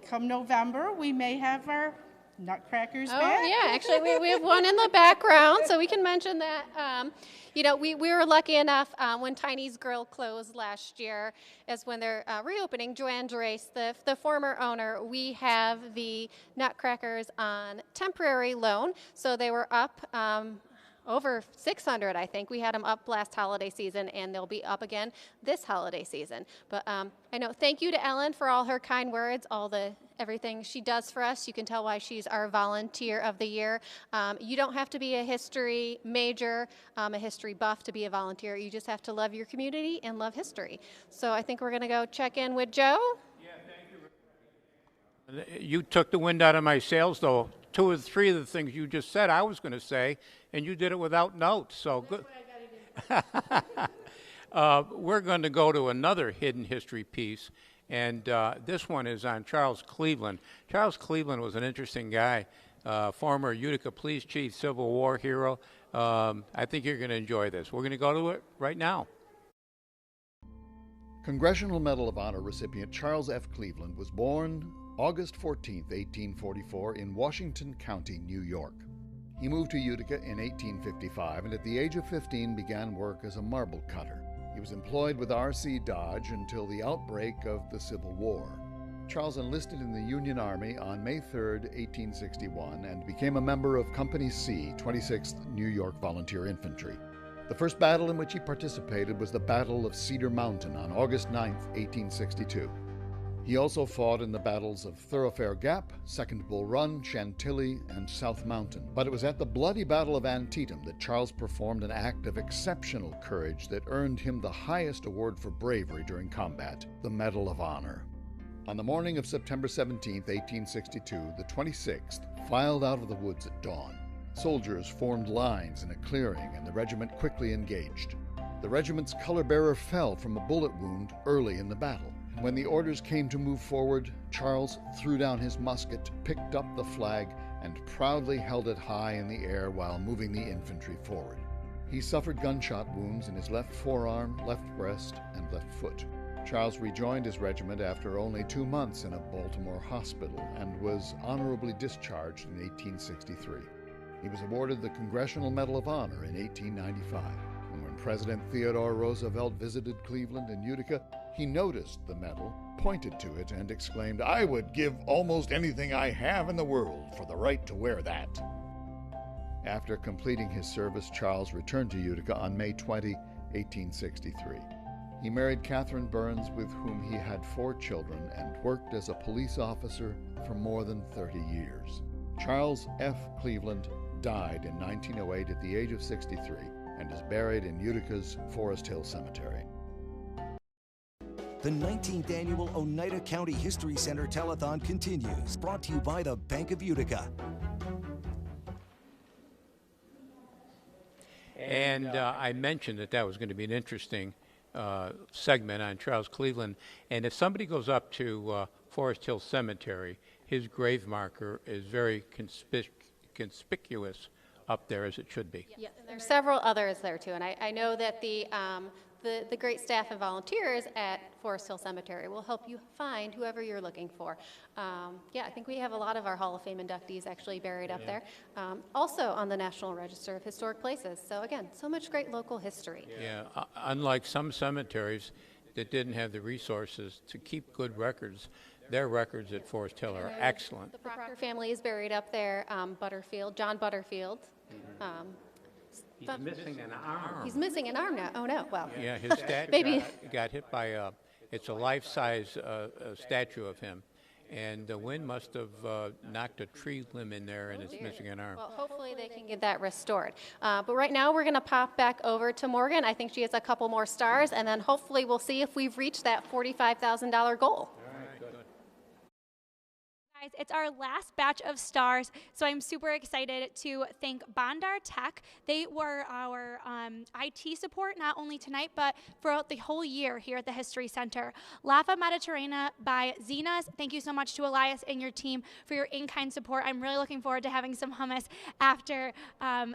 come November, we may have our Nutcrackers back. Oh, yeah. Actually, we have one in the background, so we can mention that. We were lucky enough when Tiny's Grill closed last year, as when they're reopening, Joanne Derace, the former owner, we have the Nutcrackers on temporary loan. So they were up over 600, I think. We had them up last holiday season, and they'll be up again this holiday season. But I know, thank you to Ellen for all her kind words, everything she does for us. You can tell why she's our volunteer of the year. You don't have to be a history major, a history buff to be a volunteer. You just have to love your community and love history. So I think we're going to go check in with Joe. You took the wind out of my sails, though. 2 or 3 of the things you just said I was going to say, and you did it without notes. So good. We're going to go to another hidden history piece, and this one is on Charles Cleveland. Charles Cleveland was an interesting guy, former Utica police chief, Civil War hero. I think you're going to enjoy this. We're going to go to it right now. Congressional Medal of Honor recipient Charles F. Cleveland was born August 14, 1844, in Washington County, New York. He moved to Utica in 1855 and at the age of 15 began work as a marble cutter. He was employed with R.C. Dodge until the outbreak of the Civil War. Charles enlisted in the Union Army on May 3, 1861, and became a member of Company C, 26th New York Volunteer Infantry. The first battle in which he participated was the Battle of Cedar Mountain on August 9, 1862. He also fought in the battles of Thoroughfare Gap, Second Bull Run, Chantilly, and South Mountain. But it was at the bloody Battle of Antietam that Charles performed an act of exceptional courage that earned him the highest award for bravery during combat, the Medal of Honor. On the morning of September 17, 1862, the 26th filed out of the woods at dawn. Soldiers formed lines in a clearing, and the regiment quickly engaged. The regiment's color bearer fell from a bullet wound early in the battle. When the orders came to move forward, Charles threw down his musket, picked up the flag, and proudly held it high in the air while moving the infantry forward. He suffered gunshot wounds in his left forearm, left breast, and left foot. Charles rejoined his regiment after only 2 months in a Baltimore hospital and was honorably discharged in 1863. He was awarded the Congressional Medal of Honor in 1895. And when President Theodore Roosevelt visited Cleveland and Utica, he noticed the medal, pointed to it, and exclaimed, "I would give almost anything I have in the world for the right to wear that." After completing his service, Charles returned to Utica on May 20, 1863. He married Catherine Burns, with whom he had 4 children, and worked as a police officer for more than 30 years. Charles F. Cleveland died in 1908 at the age of 63 and is buried in Utica's Forest Hill Cemetery. The 19th Annual Oneida County History Center Telethon continues, brought to you by the Bank of Utica. And I mentioned that was going to be an interesting segment on Charles Cleveland. And if somebody goes up to Forest Hill Cemetery, his grave marker is very conspicuous up there, as it should be. Yeah, there's several others there too, and I know that the the great staff and volunteers at Forest Hill Cemetery will help you find whoever you're looking for. Yeah, I think we have a lot of our Hall of Fame inductees actually buried up there. Also on the National Register of Historic Places. So again, so much great local history. Yeah, unlike some cemeteries that didn't have the resources to keep good records, their records at Forest Hill are excellent. The Proctor family is buried up there, Butterfield, John Butterfield. He's missing an arm. He's missing an arm now. Oh no, well. Yeah, his statue Maybe. got hit by it's a life-size statue of him. And the wind must have knocked a tree limb in there, and it's missing an arm. Well, hopefully they can get that restored. But right now we're going to pop back over to Morgan. I think she has a couple more stars, and then hopefully we'll see if we've reached that $45,000 goal. Guys, it's our last batch of stars, so I'm super excited to thank Bondar Tech. They were our IT support, not only tonight, but throughout the whole year here at the History Center. Lava Mediterranean by Zenas. Thank you so much to Elias and your team for your in-kind support. I'm really looking forward to having some hummus after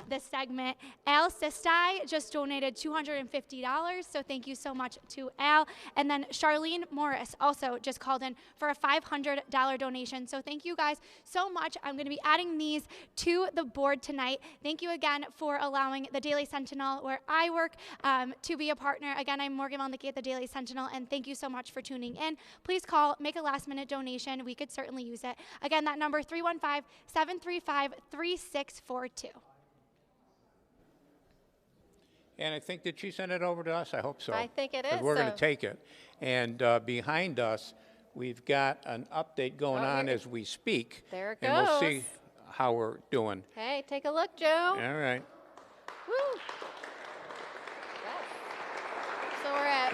this segment. Al Sistai just donated $250, so thank you so much to Al. And then Charlene Morris also just called in for a $500 donation. So thank you guys so much. I'm going to be adding these to the board tonight. Thank you again for allowing the Daily Sentinel, where I work, to be a partner. Again, I'm Morgan Malnicki at the Daily Sentinel, and thank you so much for tuning in. Please call, make a last-minute donation. We could certainly use it. Again, that number 315-735-3642. And I think, did she send it over to us? I hope so. I think it is. We're going to take it. And behind us, we've got an update going on as we speak. There it goes. And we'll see how we're doing. Hey, take a look, Joe. All right. Woo. So we're at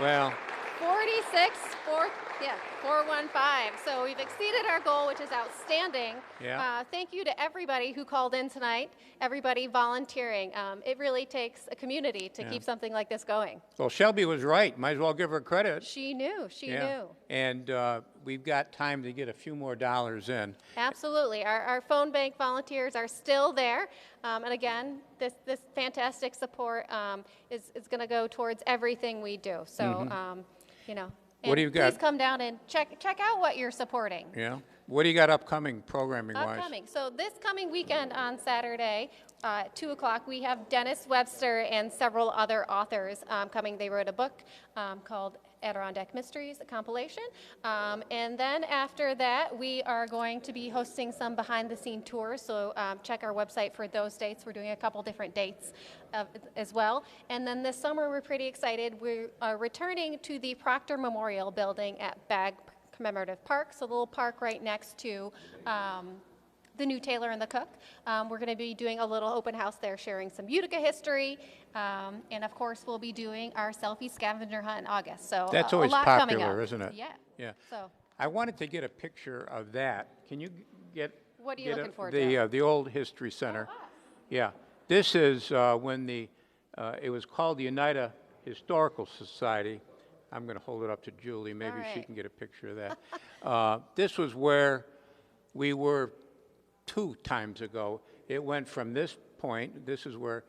415. So we've exceeded our goal, which is outstanding. Yeah. Thank you to everybody who called in tonight, everybody volunteering. It really takes a community to keep something like this going. Well, Shelby was right. Might as well give her credit. She knew. She knew. And we've got time to get a few more dollars in. Absolutely. Our phone bank volunteers are still there. And again, this fantastic support is going to go towards everything we do. So, you know, What do you got? Please come down and check out what you're supporting. Yeah. What do you got upcoming programming-wise? Upcoming. So this coming weekend on Saturday at 2 o'clock, we have Dennis Webster and several other authors coming. They wrote a book called Adirondack Mysteries, a compilation. And then after that, we are going to be hosting some behind-the-scene tours. So check our website for those dates. We're doing a couple different dates as well. And then this summer, we're pretty excited. We are returning to the Proctor Memorial Building at Bagg Commemorative Park, so the little park right next to the new Taylor and the Cook. We're going to be doing a little open house there, sharing some Utica history, and of course we'll be doing our selfie scavenger hunt in August. So that's a always lot coming popular, up. isn't it? Yeah. Yeah. So I wanted to get a picture of that. Can you get? What are you looking for, The old History Center. Yeah. This is when it was called the Oneida Historical Society. I'm going to hold it up to Julie. Maybe she can get a picture of that. This was where we were 2 times ago. It went from this point. This is where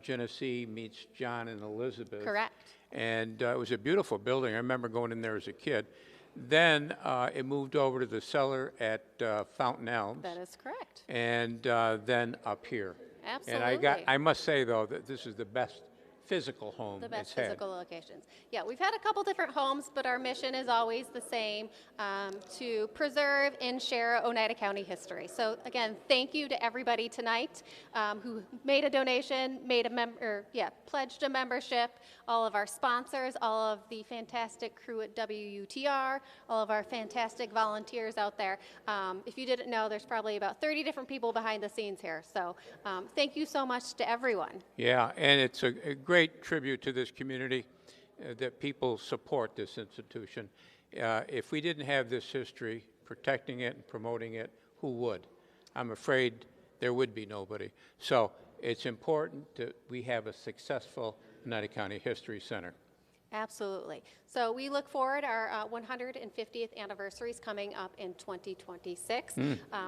Genesee meets John and Elizabeth. Correct. And it was a beautiful building. I remember going in there as a kid. Then it moved over to the cellar at Fountain Elms. that is correct. And then up here. Absolutely. And I must say, though, that this is the best physical home The best it's had. physical locations. Yeah, we've had a couple different homes, but our mission is always the same, to preserve and share Oneida County history. So again, thank you to everybody tonight who made a donation, pledged a membership, all of our sponsors, all of the fantastic crew at WUTR, all of our fantastic volunteers out there. If you didn't know, there's probably about 30 different people behind the scenes here. So thank you so much to everyone. Yeah, and it's a great tribute to this community that people support this institution. If we didn't have this history, protecting it and promoting it, who would? I'm afraid there would be nobody. So it's important that we have a successful Oneida County History Center. Absolutely. So we look forward. Our 150th anniversary is coming up in 2026.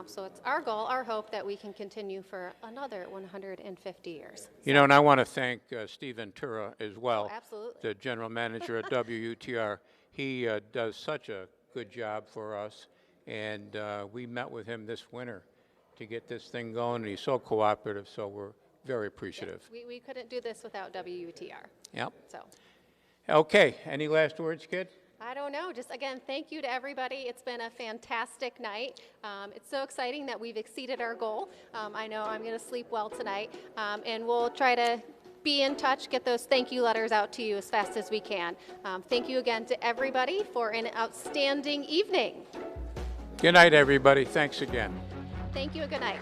So it's our goal, our hope that we can continue for another 150 years. You know, and I want to thank Steve Ventura as well, absolutely. the general manager at WUTR. He does such a good job for us, and we met with him this winter to get this thing going, and he's so cooperative, so we're very appreciative. Yes, we couldn't do this without WUTR. Yep. So. Okay, any last words, kid? I don't know. Just again, thank you to everybody. It's been a fantastic night. It's so exciting that we've exceeded our goal. I know I'm going to sleep well tonight, and we'll try to be in touch, get those thank you letters out to you as fast as we can. Thank you again to everybody for an outstanding evening. Good night, everybody. Thanks again. Thank you and good night.